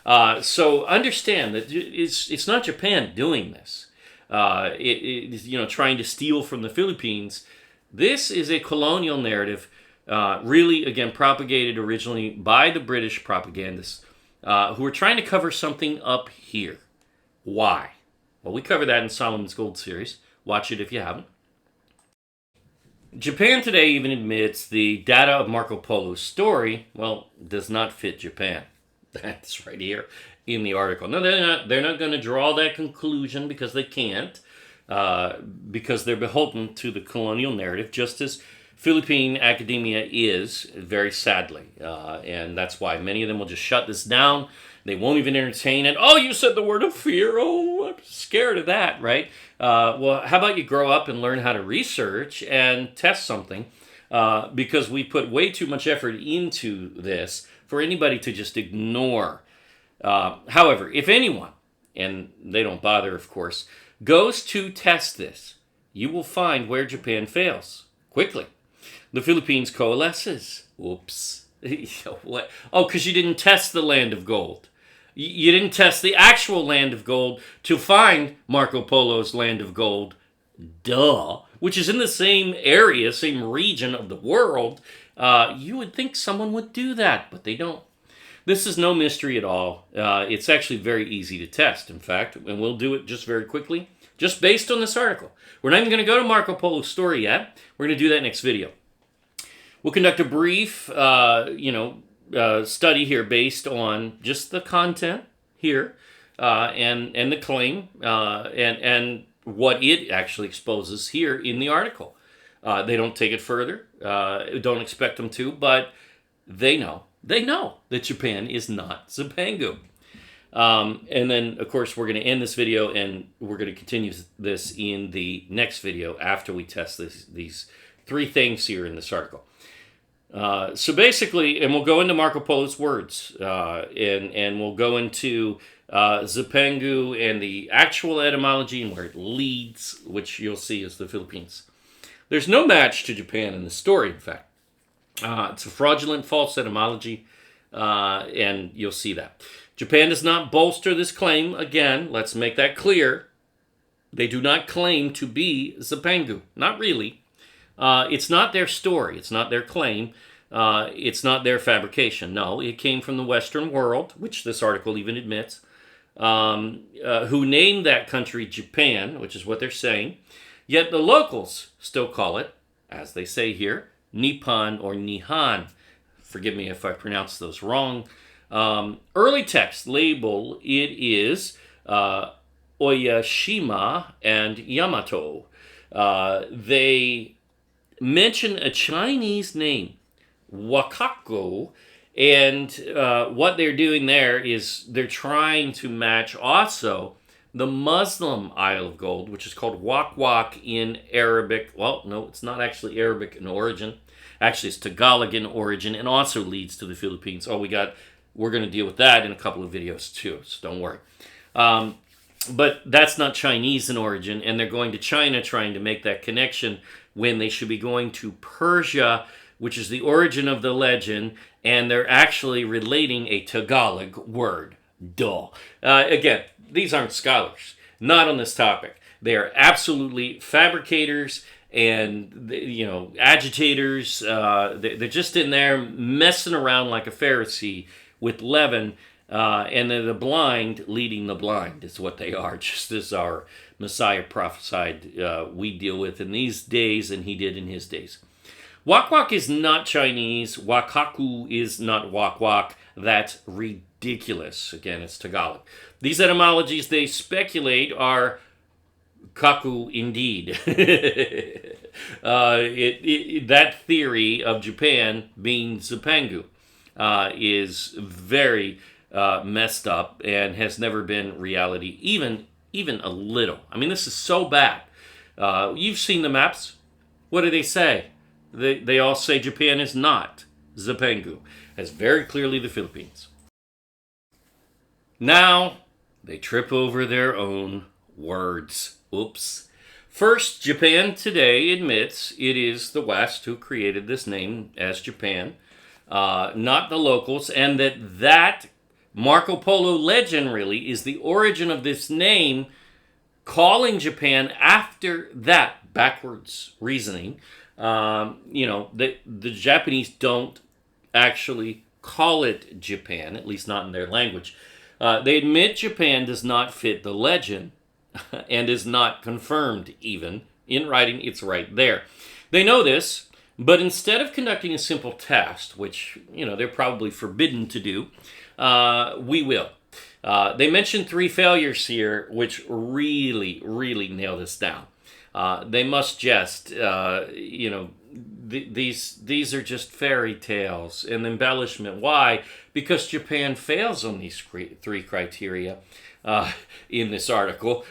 So understand that it's not Japan doing this. It is, trying to steal from the Philippines. This is a colonial narrative, really, again, propagated originally by the British propagandists who were trying to cover something up here. Why? Well, we cover that in Solomon's Gold series. Watch it if you haven't. Japan today even admits the data of Marco Polo's story, well, does not fit Japan. That's right here in the article. No, they're not going to draw that conclusion because they can't, because they're beholden to the colonial narrative, just as Philippine academia is, very sadly. And that's why many of them will just shut this down. They won't even entertain it. Oh, you said the word of fear. Oh, I'm scared of that, right? Well, how about you grow up and learn how to research and test something? Because we put way too much effort into this for anybody to just ignore. However, if anyone, and they don't bother, of course, goes to test this, you will find where Japan fails quickly. The Philippines coalesces. Oops. What? Oh, because you didn't test the land of gold. You didn't test the actual land of gold to find Marco Polo's land of gold. Duh. Which is in the same area, same region of the world. You would think someone would do that, but they don't. This is no mystery at all. It's actually very easy to test, in fact, and we'll do it just very quickly, just based on this article. We're not even going to go to Marco Polo's story yet. We're going to do that next video. We'll conduct a brief, study here based on just the content here and the claim and what it actually exposes here in the article. They don't take it further. Don't expect them to, but they know. They know that Japan is not Zipangu. And then, of course, we're going to end this video and we're going to continue this in the next video after we test these three things here in this article. So basically, and we'll go into Marco Polo's words, and we'll go into Zipangu and the actual etymology and where it leads, which you'll see is the Philippines. There's no match to Japan in the story, in fact. It's a fraudulent, false etymology, and you'll see that. Japan does not bolster this claim. Again, let's make that clear. They do not claim to be Zipangu. Not really. It's not their story. It's not their claim. It's not their fabrication. No, it came from the Western world, which this article even admits, who named that country Japan, which is what they're saying. Yet the locals still call it, as they say here, Nippon or Nihon. Forgive me if I pronounce those wrong. Early text label, it is Oyashima and Yamato. They mention a Chinese name, Wakako, and what they're doing there is they're trying to match also the Muslim Isle of Gold, which is called Wak Wak in Arabic. Well, no, it's not actually Arabic in origin. Actually, it's Tagalog in origin and also leads to the Philippines. We're going to deal with that in a couple of videos too, so don't worry. But that's not Chinese in origin, and they're going to China trying to make that connection when they should be going to Persia, which is the origin of the legend, and they're actually relating a Tagalog word. Duh. Again, these aren't scholars, not on this topic. They are absolutely fabricators and, agitators. They're just in there messing around like a Pharisee with leaven, and they're the blind leading the blind is what they are, just as our Messiah prophesied we deal with in these days, and he did in his days. Wak Wak is not Chinese. Wakaku is not Wak Wak. That's ridiculous. Again, it's Tagalog. These etymologies, they speculate, are kaku indeed. That theory of Japan being Zipangu is very messed up and has never been reality, even a little. I mean, this is so bad. You've seen the maps. What do they say? They all say Japan is not Zipangu. It's very clearly the Philippines. Now, they trip over their own words. Oops. First, Japan today admits it is the West who created this name as Japan, not the locals, and that Marco Polo legend really is the origin of this name, calling Japan after that backwards reasoning. The Japanese don't actually call it Japan, at least not in their language. They admit Japan does not fit the legend and is not confirmed even in writing. It's right there. They know this, but instead of conducting a simple test, which they're probably forbidden to do, we will. They mentioned 3 failures here, which really, really nail this down. They must just, these are just fairy tales and embellishment. Why? Because Japan fails on these 3 criteria in this article.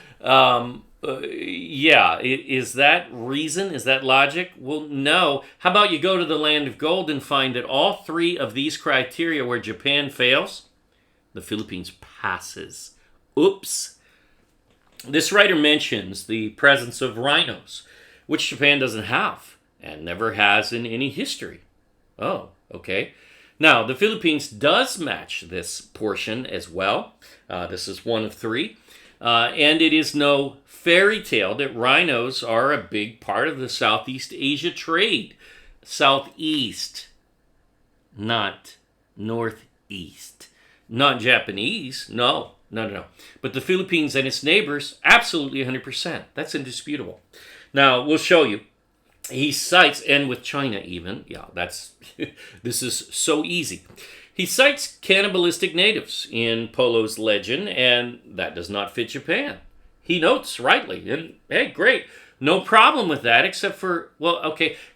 Is that reason? Is that logic? Well, no. How about you go to the land of gold and find that all 3 of these criteria where Japan fails, the Philippines passes. Oops. This writer mentions the presence of rhinos, which Japan doesn't have and never has in any history. Oh, okay. Now, the Philippines does match this portion as well. This is 1 of 3. And it is no fairy tale that rhinos are a big part of the Southeast Asia trade. Southeast, not northeast. Not Japanese, no. But the Philippines and its neighbors, absolutely 100%. That's indisputable. Now, we'll show you. He cites, and with China even, this is so easy. He cites cannibalistic natives in Polo's legend, and that does not fit Japan. He notes rightly, and hey, great. No problem with that, except for,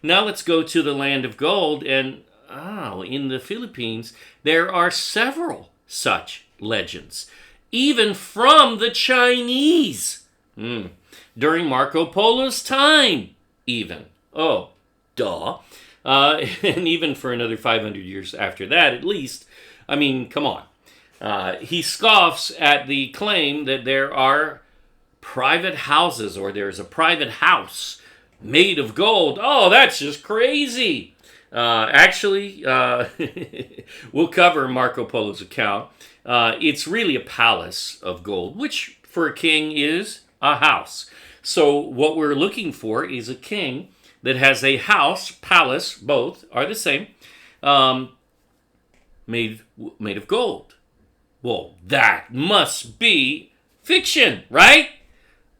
now let's go to the land of gold, and in the Philippines, there are several such legends, even from the Chinese, during Marco Polo's time, even. Oh, duh. And even for another 500 years after that, at least. I mean, come on. He scoffs at the claim that there are private houses, or there's a private house made of gold. Oh, that's just crazy. Actually, we'll cover Marco Polo's account. It's really a palace of gold, which for a king is a house. So what we're looking for is a king that has a house, palace, both are the same, made of gold. Well, that must be fiction, right?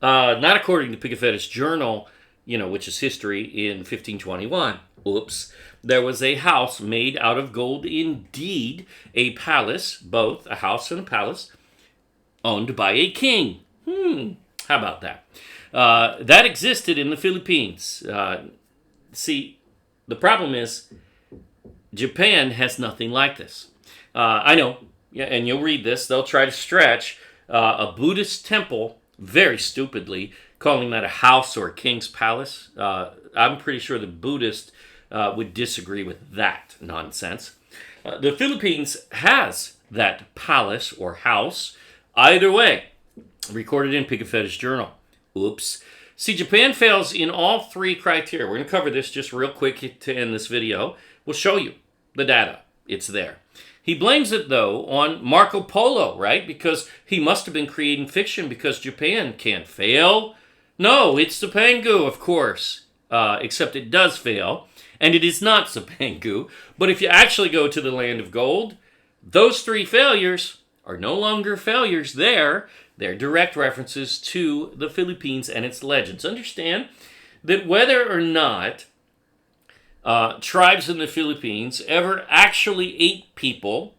Not according to Pigafetta's journal, which is history in 1521. Oops. There was a house made out of gold indeed, a palace, both a house and a palace, owned by a king. How about that? That existed in the Philippines. See, the problem is Japan has nothing like this. I know, and you'll read this, they'll try to stretch a Buddhist temple, very stupidly, calling that a house or a king's palace. I'm pretty sure the Buddhist would disagree with that nonsense. The Philippines has that palace or house, either way, recorded in Pigafetta's journal. Oops. See, Japan fails in all 3 criteria. We're going to cover this just real quick to end this video. We'll show you the data. It's there. He blames it, though, on Marco Polo, right? Because he must have been creating fiction because Japan can't fail. No, it's Zipangu, of course. Except it does fail. And it is not Zipangu. But if you actually go to the land of gold, those 3 failures are no longer failures there. They're direct references to the Philippines and its legends. Understand that whether or not tribes in the Philippines ever actually ate people,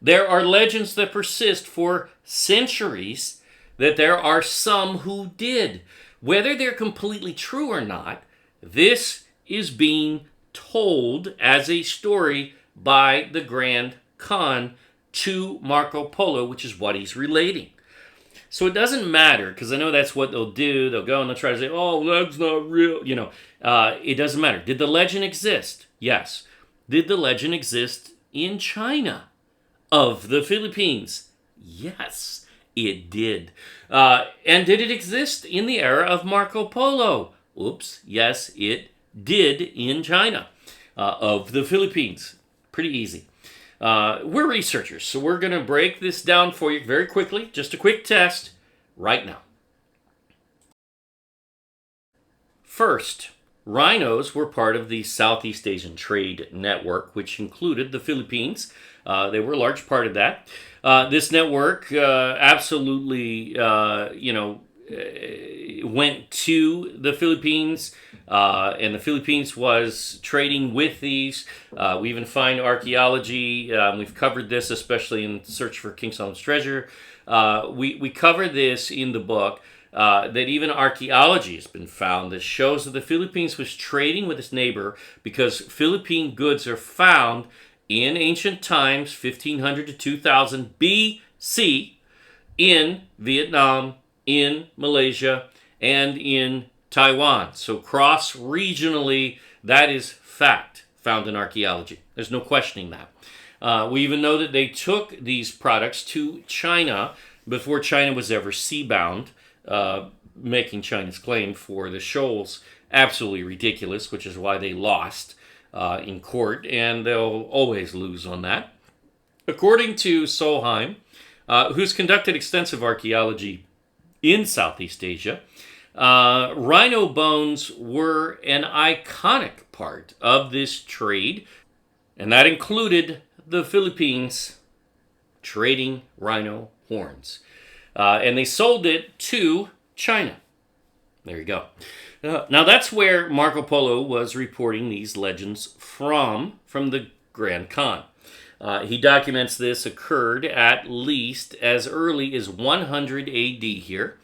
there are legends that persist for centuries that there are some who did. Whether they're completely true or not, this is being told as a story by the Grand Khan to Marco Polo, which is what he's relating. So it doesn't matter, because I know that's what they'll do. They'll go and they'll try to say, oh, that's not real. It doesn't matter. Did the legend exist? Yes. Did the legend exist in China of the Philippines? Yes, it did. And did it exist in the era of Marco Polo? Oops, yes, it did in China of the Philippines. Pretty easy. We're researchers, so we're going to break this down for you very quickly. Just a quick test right now. First, rhinos were part of the Southeast Asian Trade Network, which included the Philippines. They were a large part of that. This network absolutely, went to the Philippines, and the Philippines was trading with these. We even find archaeology. We've covered this, especially in Search for King Solomon's Treasure. We cover this in the book. That even archaeology has been found that shows that the Philippines was trading with its neighbor because Philippine goods are found in ancient times, 1500 to 2000 BC, in Vietnam, in Malaysia, and in Taiwan. So cross-regionally, that is fact found in archaeology. There's no questioning that. We even know that they took these products to China before China was ever sea-bound, making China's claim for the shoals absolutely ridiculous, which is why they lost in court, and they'll always lose on that. According to Solheim, who's conducted extensive archaeology in Southeast Asia, rhino bones were an iconic part of this trade, and that included the Philippines trading rhino horns. And they sold it to China. There you go. Now that's where Marco Polo was reporting these legends from the Grand Khan. He documents this occurred at least as early as 100 AD here.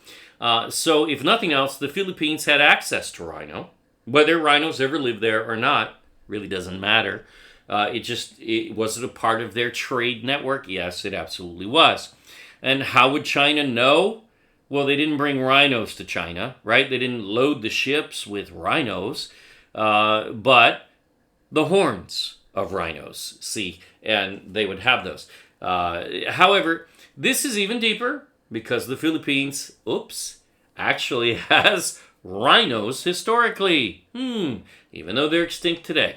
So if nothing else, the Philippines had access to rhino. Whether rhinos ever lived there or not really doesn't matter. Was it a part of their trade network? Yes, it absolutely was. And how would China know? Well, they didn't bring rhinos to China, right? They didn't load the ships with rhinos, but the horns of rhinos, see, and they would have those. However, this is even deeper because the Philippines, actually has rhinos historically, even though they're extinct today.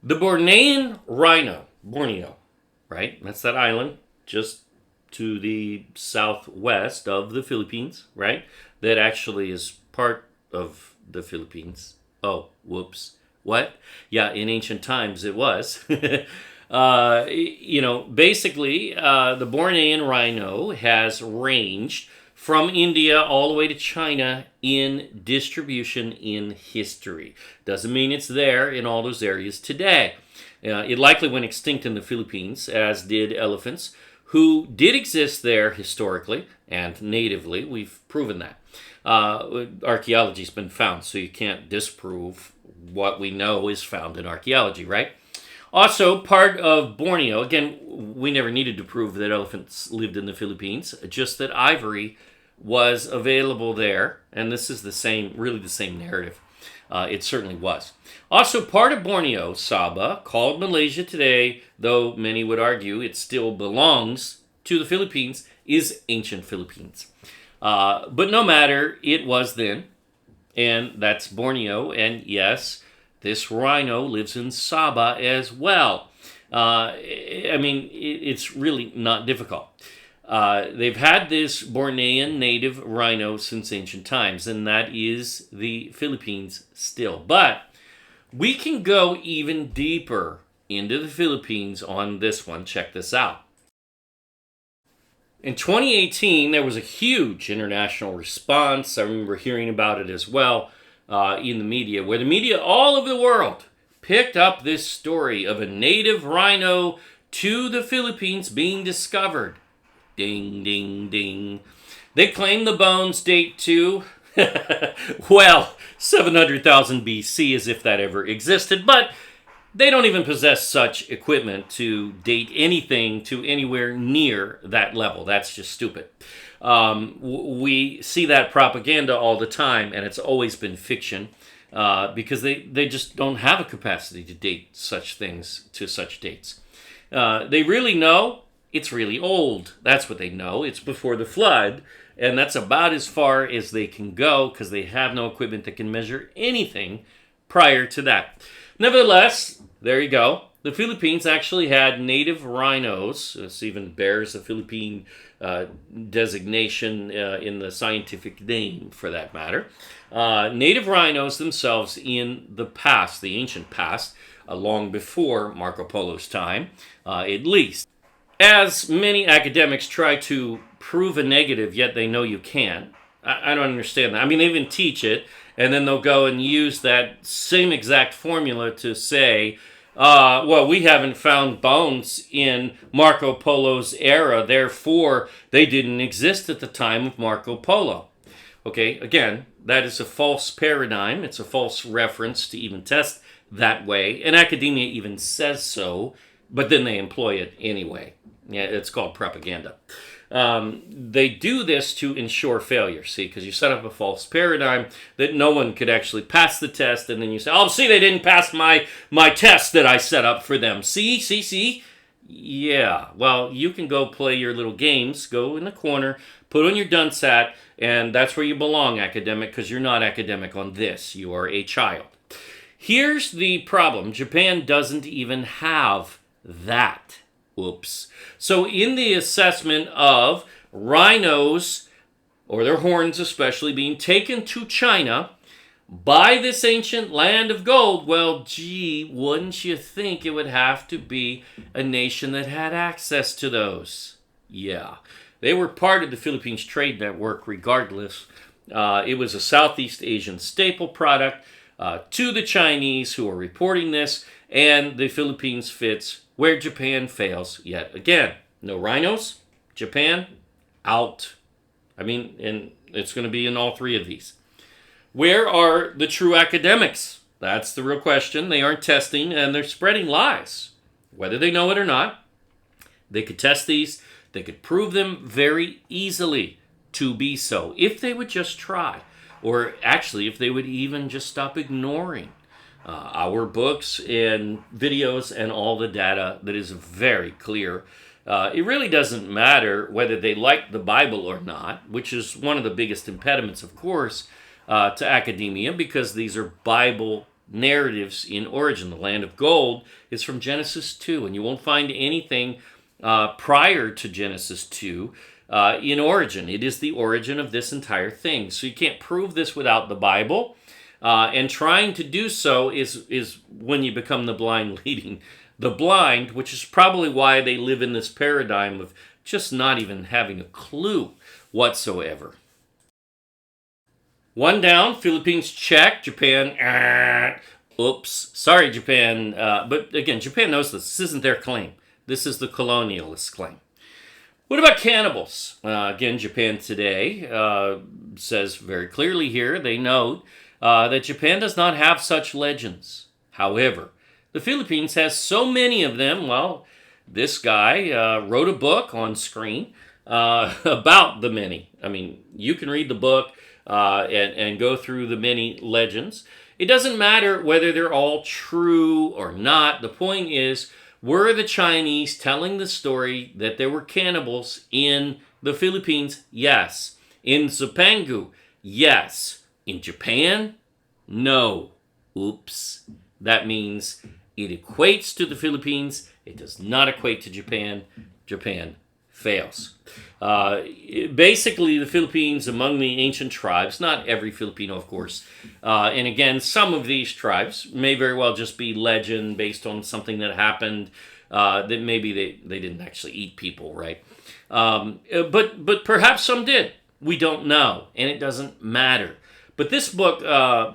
The Bornean rhino, Borneo, right? That's that island just to the southwest of the Philippines, right? That actually is part of the Philippines. Oh, whoops. What? Yeah, in ancient times it was. Basically, the Bornean rhino has ranged from India all the way to China in distribution in history. Doesn't mean it's there in all those areas today. It likely went extinct in the Philippines, as did elephants, who did exist there historically and natively. We've proven that. Archaeology's been found, so you can't disprove what we know is found in archaeology, right? Also, part of Borneo, again, we never needed to prove that elephants lived in the Philippines, just that ivory was available there, and this is the same narrative. It certainly was. Also, part of Borneo, Sabah, called Malaysia today, though many would argue it still belongs to the Philippines, is ancient Philippines. But no matter, it was then, and that's Borneo, and yes, this rhino lives in Sabah as well. It's really not difficult. They've had this Bornean native rhino since ancient times, and that is the Philippines still. But we can go even deeper into the Philippines on this one. Check this out. In 2018, there was a huge international response. I remember hearing about it as well in the media, where the media all over the world picked up this story of a native rhino to the Philippines being discovered. Ding, ding, ding. They claim the bones date to, 700,000 BC, as if that ever existed, but they don't even possess such equipment to date anything to anywhere near that level. That's just stupid. We see that propaganda all the time, and it's always been fiction, because they just don't have a capacity to date such things to such dates. They really know it's really old. That's what they know. It's before the flood, and that's about as far as they can go because they have no equipment that can measure anything prior to that. Nevertheless, there you go. the Philippines actually had native rhinos. This even bears a Philippine designation in the scientific name, for that matter. Native rhinos themselves in the past, the ancient past, long before Marco Polo's time, at least. As many academics try to prove a negative, yet they know you can't. I don't understand that. I mean, they even teach it, and then they'll go and use that same exact formula to say, well, we haven't found bones in Marco Polo's era, therefore they didn't exist at the time of Marco Polo. Okay, again, that is a false paradigm. It's a false reference to even test that way, and academia even says so, but then they employ it anyway. Yeah, it's called propaganda. They do this to ensure failure, see, because you set up a false paradigm that no one could actually pass the test, and then you say, oh, see, they didn't pass my test that I set up for them. See? Yeah, well, you can go play your little games, go in the corner, put on your dunce hat, and that's where you belong, academic, because you're not academic on this. You are a child. Here's the problem. Japan doesn't even have that. Oops. So in the assessment of rhinos, or their horns especially, being taken to China by this ancient land of gold, well, gee, wouldn't you think it would have to be a nation that had access to those? Yeah. They were part of the Philippines trade network regardless. It was a Southeast Asian staple product to the Chinese who are reporting this, and the Philippines fits where Japan fails yet again. No rhinos, Japan, out. I mean, and it's going to be in all three of these. Where are the true academics? That's the real question. They aren't testing, and they're spreading lies. Whether they know it or not, they could test these. They could prove them very easily to be so, if they would just try. Or actually, if they would even just stop ignoring our books and videos and all the data that is very clear. It really doesn't matter whether they like the Bible or not, which is one of the biggest impediments, of course, to academia, because these are Bible narratives in origin. The land of gold is from Genesis 2, and you won't find anything prior to Genesis 2 in origin. It is the origin of this entire thing. So you can't prove this without the Bible. And trying to do so is when you become the blind leading the blind, which is probably why they live in this paradigm of just not even having a clue whatsoever. One down, Philippines check, Japan, oops, sorry Japan, but again, Japan knows this. This isn't their claim. This is the colonialist claim. What about cannibals? Again, Japan Today says very clearly here, they note that Japan does not have such legends. However, the Philippines has so many of them. Well, this guy wrote a book on screen about the many. I mean, you can read the book and go through the many legends. It doesn't matter whether they're all true or not. The point is, were the Chinese telling the story that there were cannibals in the Philippines? Yes. In Zipangu? Yes. In Japan? No. Oops. That means it equates to the Philippines. It does not equate to Japan. Japan fails. Basically, the Philippines, among the ancient tribes, not every Filipino, of course, and again, some of these tribes may very well just be legend based on something that happened, that maybe they didn't actually eat people, right? But perhaps some did. We don't know, and it doesn't matter. But this book,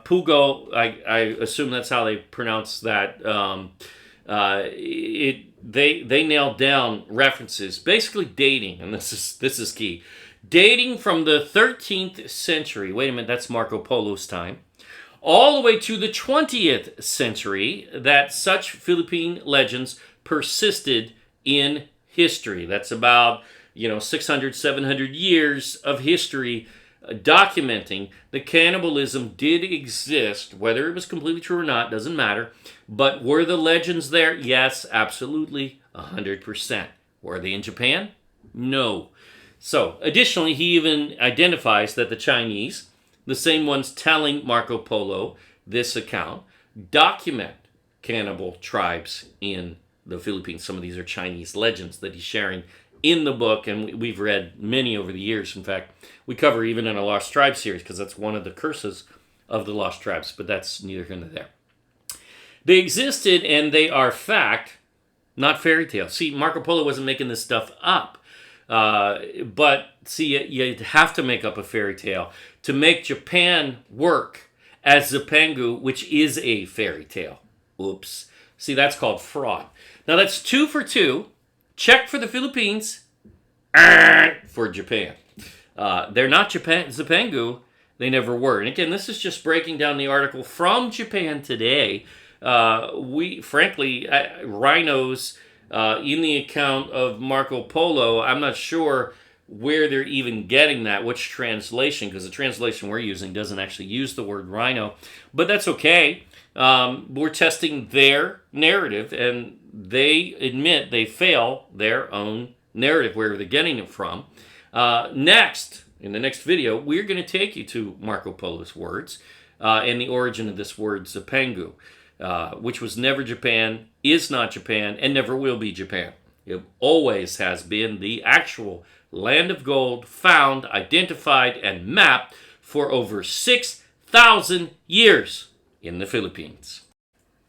Pugo, I assume that's how they pronounce that. They nailed down references, basically dating, and this is key. Dating from the 13th century. Wait a minute, that's Marco Polo's time. All the way to the 20th century, that such Philippine legends persisted in history. That's about 600, 700 years of history documenting that cannibalism did exist. Whether it was completely true or not doesn't matter. But were the legends there? Yes, absolutely, 100%. Were they in Japan? No. So, additionally, he even identifies that the Chinese, the same ones telling Marco Polo this account, document cannibal tribes in the Philippines. Some of these are Chinese legends that he's sharing in the book, and we've read many over the years. In fact, we cover even in a Lost Tribes series, because that's one of the curses of the Lost Tribes, but that's neither here nor there. They existed, and they are fact, not fairy tale. See, Marco Polo wasn't making this stuff up. But see, you have to make up a fairy tale to make Japan work as Zipangu, which is a fairy tale. Oops. See, that's called fraud. Now, that's 2 for 2. Check for the Philippines. For Japan. They're not Zipangu. They never were. And again, this is just breaking down the article from Japan Today. Rhinos, in the account of Marco Polo, I'm not sure where they're even getting that, which translation, because the translation we're using doesn't actually use the word rhino. But that's okay. We're testing their narrative, and they admit they fail their own narrative, where they're getting it from. Next, in the next video, we're going to take you to Marco Polo's words and the origin of this word Zipangu, which was never Japan, is not Japan, and never will be Japan. It always has been the actual land of gold, found, identified, and mapped for over 6,000 years in the Philippines.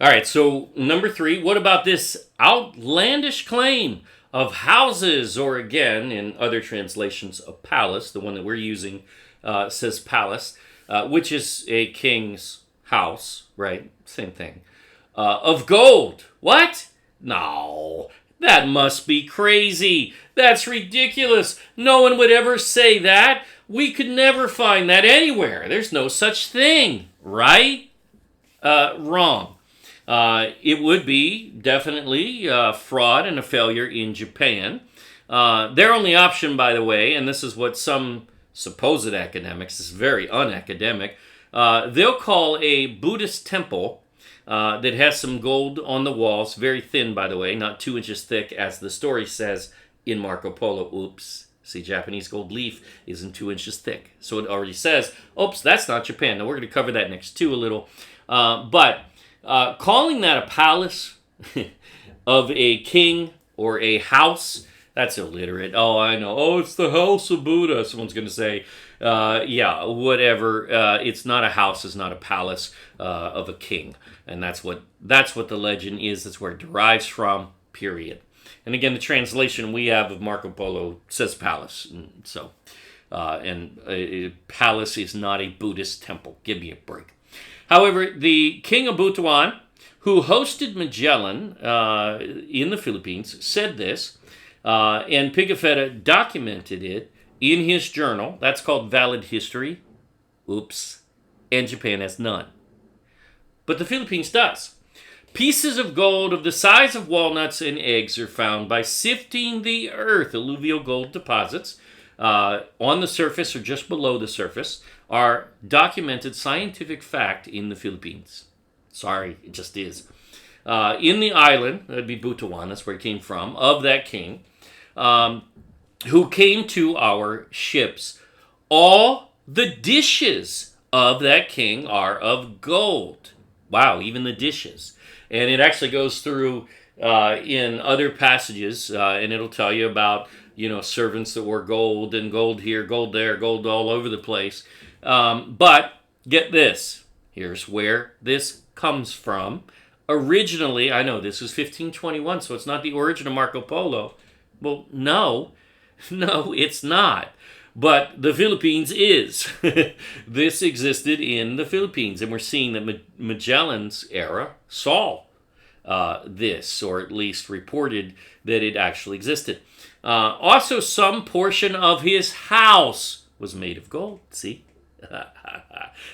All right, so number 3, what about this outlandish claim of houses, or again, in other translations, a palace? The one that we're using says palace, which is a king's house, right? Same thing. Of gold. What? No, that must be crazy. That's ridiculous. No one would ever say that. We could never find that anywhere. There's no such thing, right? Wrong. It would be definitely fraud and a failure in Japan. Their only option, by the way, and this is what some supposed academics, this is very unacademic, they'll call a Buddhist temple that has some gold on the walls, very thin, by the way, not 2 inches thick, as the story says in Marco Polo. Oops. See, Japanese gold leaf isn't 2 inches thick. So it already says, oops, that's not Japan. Now, we're going to cover that next too a little. But calling that a palace of a king or a house, that's illiterate. Oh, I know. Oh, it's the house of Buddha. Someone's going to say, yeah, whatever. It's not a house. It's not a palace of a king. And that's what the legend is. That's where it derives from, period. And again, the translation we have of Marco Polo says palace. And so, a palace is not a Buddhist temple. Give me a break. However, the king of Butuan, who hosted Magellan in the Philippines, said this, and Pigafetta documented it in his journal. That's called valid history. Oops. And Japan has none. But the Philippines does. Pieces of gold of the size of walnuts and eggs are found by sifting the earth. Alluvial gold deposits on the surface or just below the surface are documented scientific fact in the Philippines. Sorry, it just is. In the island, that'd be Butuan, that's where it came from, of that king, who came to our ships. All the dishes of that king are of gold. Wow, even the dishes. And it actually goes through in other passages, and it'll tell you about, servants that wore gold and gold here, gold there, gold all over the place. But get this. Here's where this comes from. Originally, I know this is 1521, so it's not the origin of Marco Polo. Well, no, it's not. But the Philippines is. This existed in the Philippines, and we're seeing that Magellan's era saw this, or at least reported that it actually existed. Also, some portion of his house was made of gold. See?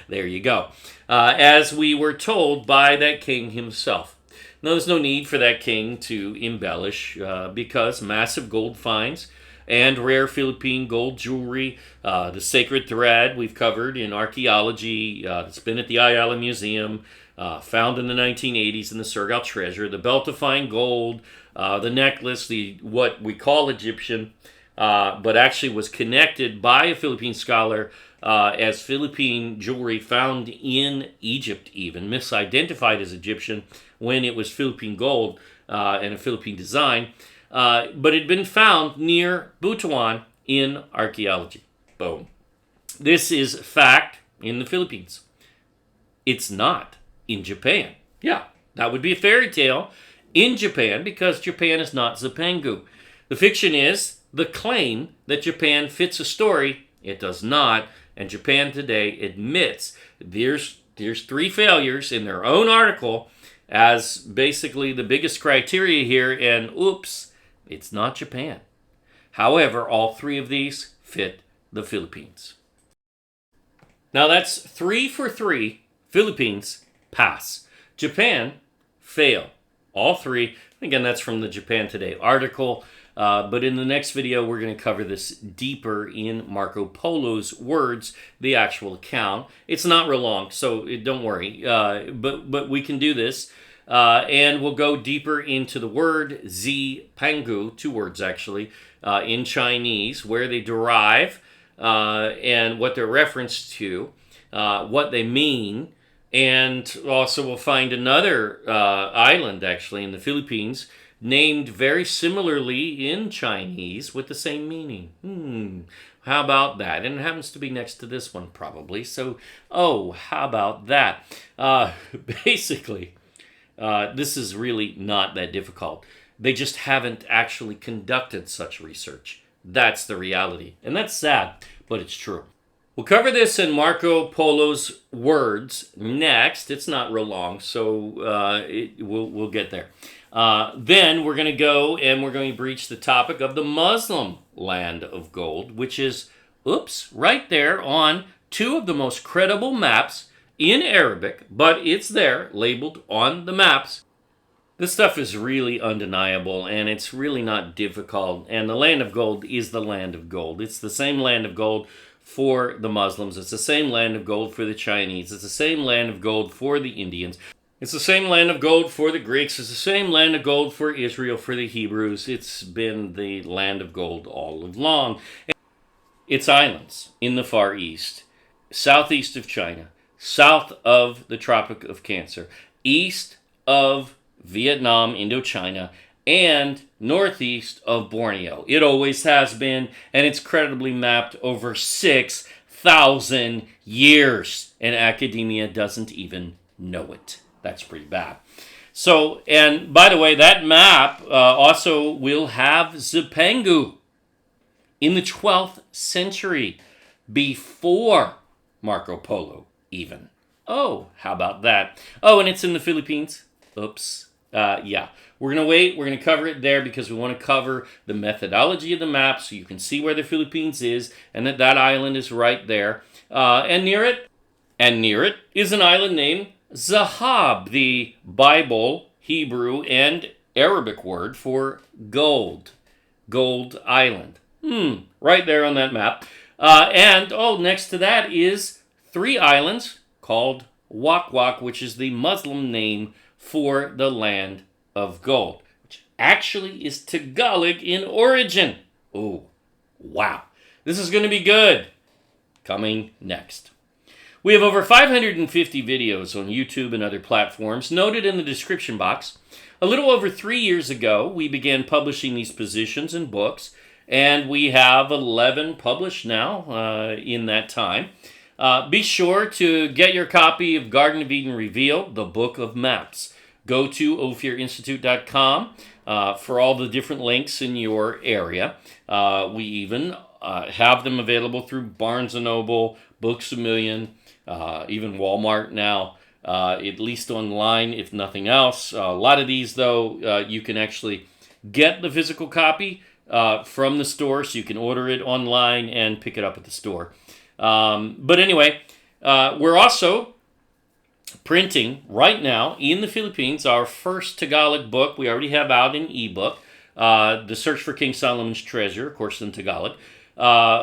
There you go. As we were told by that king himself. Now, there's no need for that king to embellish because massive gold finds and rare Philippine gold jewelry, the sacred thread we've covered in archaeology, it's been at the Ayala Museum, found in the 1980s in the Surigao Treasure, the belt of fine gold, the necklace, what we call Egyptian, but actually was connected by a Philippine scholar as Philippine jewelry found in Egypt even, misidentified as Egyptian, when it was Philippine gold and a Philippine design, but it had been found near Butuan in archaeology. Boom. This is fact in the Philippines. It's not in Japan. Yeah, that would be a fairy tale in Japan because Japan is not Zipangu. The fiction is the claim that Japan fits a story. It does not, and Japan today admits there's 3 failures in their own article as basically the biggest criteria here, and oops, it's not Japan. However, all 3 of these fit the Philippines. Now that's 3 for 3. Philippines, pass. Japan, fail. All 3. Again, that's from the Japan Today article. But in the next video, we're going to cover this deeper in Marco Polo's words, the actual account. It's not real long, so don't worry. But we can do this. And we'll go deeper into the word Zipangu, 2 words actually, in Chinese, where they derive and what they're referenced to, what they mean. And also we'll find another island actually in the Philippines named very similarly in Chinese with the same meaning. How about that? And it happens to be next to this one probably. So, how about that? Basically, this is really not that difficult. They just haven't actually conducted such research. That's the reality. And that's sad, but it's true. We'll cover this in Marco Polo's words next. It's not real long, so we'll get there. Then we're going to go and we're going to breach the topic of the Muslim land of gold, which is, right there on 2 of the most credible maps in Arabic, but it's there, labeled on the maps. This stuff is really undeniable, and it's really not difficult. And the land of gold is the land of gold. It's the same land of gold for the Muslims. It's the same land of gold for the Chinese. It's the same land of gold for the Indians. It's the same land of gold for the Greeks. It's the same land of gold for Israel, for the Hebrews. It's been the land of gold all along. It's islands in the Far East, southeast of China, south of the Tropic of Cancer, east of Vietnam, Indochina, and northeast of Borneo. It always has been, and it's credibly mapped over 6,000 years, and academia doesn't even know it. That's pretty bad. So, and by the way, that map also will have Zipangu in the 12th century, before Marco Polo even. How about that? And it's in the Philippines. Yeah. We're going to wait. We're going to cover it there because we want to cover the methodology of the map so you can see where the Philippines is and that island is right there. And near it is an island named Zahab, the Bible, Hebrew, and Arabic word for gold. Gold Island. Right there on that map. And next to that is 3 islands called Wak Wak, which is the Muslim name for the land of gold, which actually is Tagalog in origin. Wow. This is going to be good. Coming next. We have over 550 videos on YouTube and other platforms noted in the description box. A little over 3 years ago, we began publishing these positions and books, and we have 11 published now in that time. Be sure to get your copy of Garden of Eden Revealed, the Book of Maps. Go to ophirinstitute.com for all the different links in your area. We even have them available through Barnes & Noble, Books A Million, even Walmart now, at least online, if nothing else. A lot of these, though, you can actually get the physical copy from the store, so you can order it online and pick it up at the store. But anyway, we're also printing right now in the Philippines our first Tagalog book. We already have out in ebook, The Search for King Solomon's Treasure, of course in Tagalog,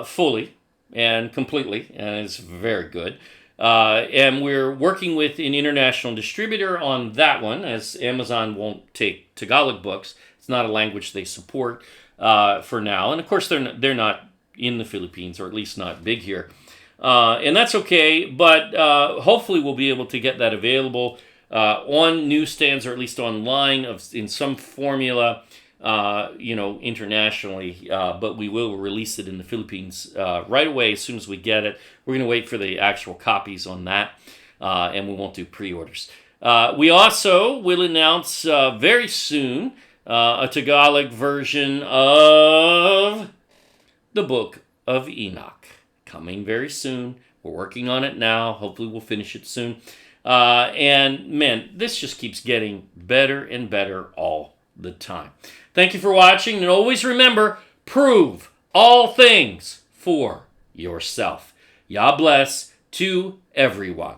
fully and completely, and it's very good. And we're working with an international distributor on that one, as Amazon won't take Tagalog books. It's not a language they support for now, and of course they're not in the Philippines, or at least not big here. And that's okay, but hopefully we'll be able to get that available on newsstands or at least online in some formula, internationally. But we will release it in the Philippines right away as soon as we get it. We're going to wait for the actual copies on that, and we won't do pre-orders. We also will announce very soon a Tagalog version of the Book of Enoch, coming very soon. We're working on it now. Hopefully we'll finish it soon. And man, this just keeps getting better and better all the time. Thank you for watching, and always remember, prove all things for yourself. Yah bless to everyone.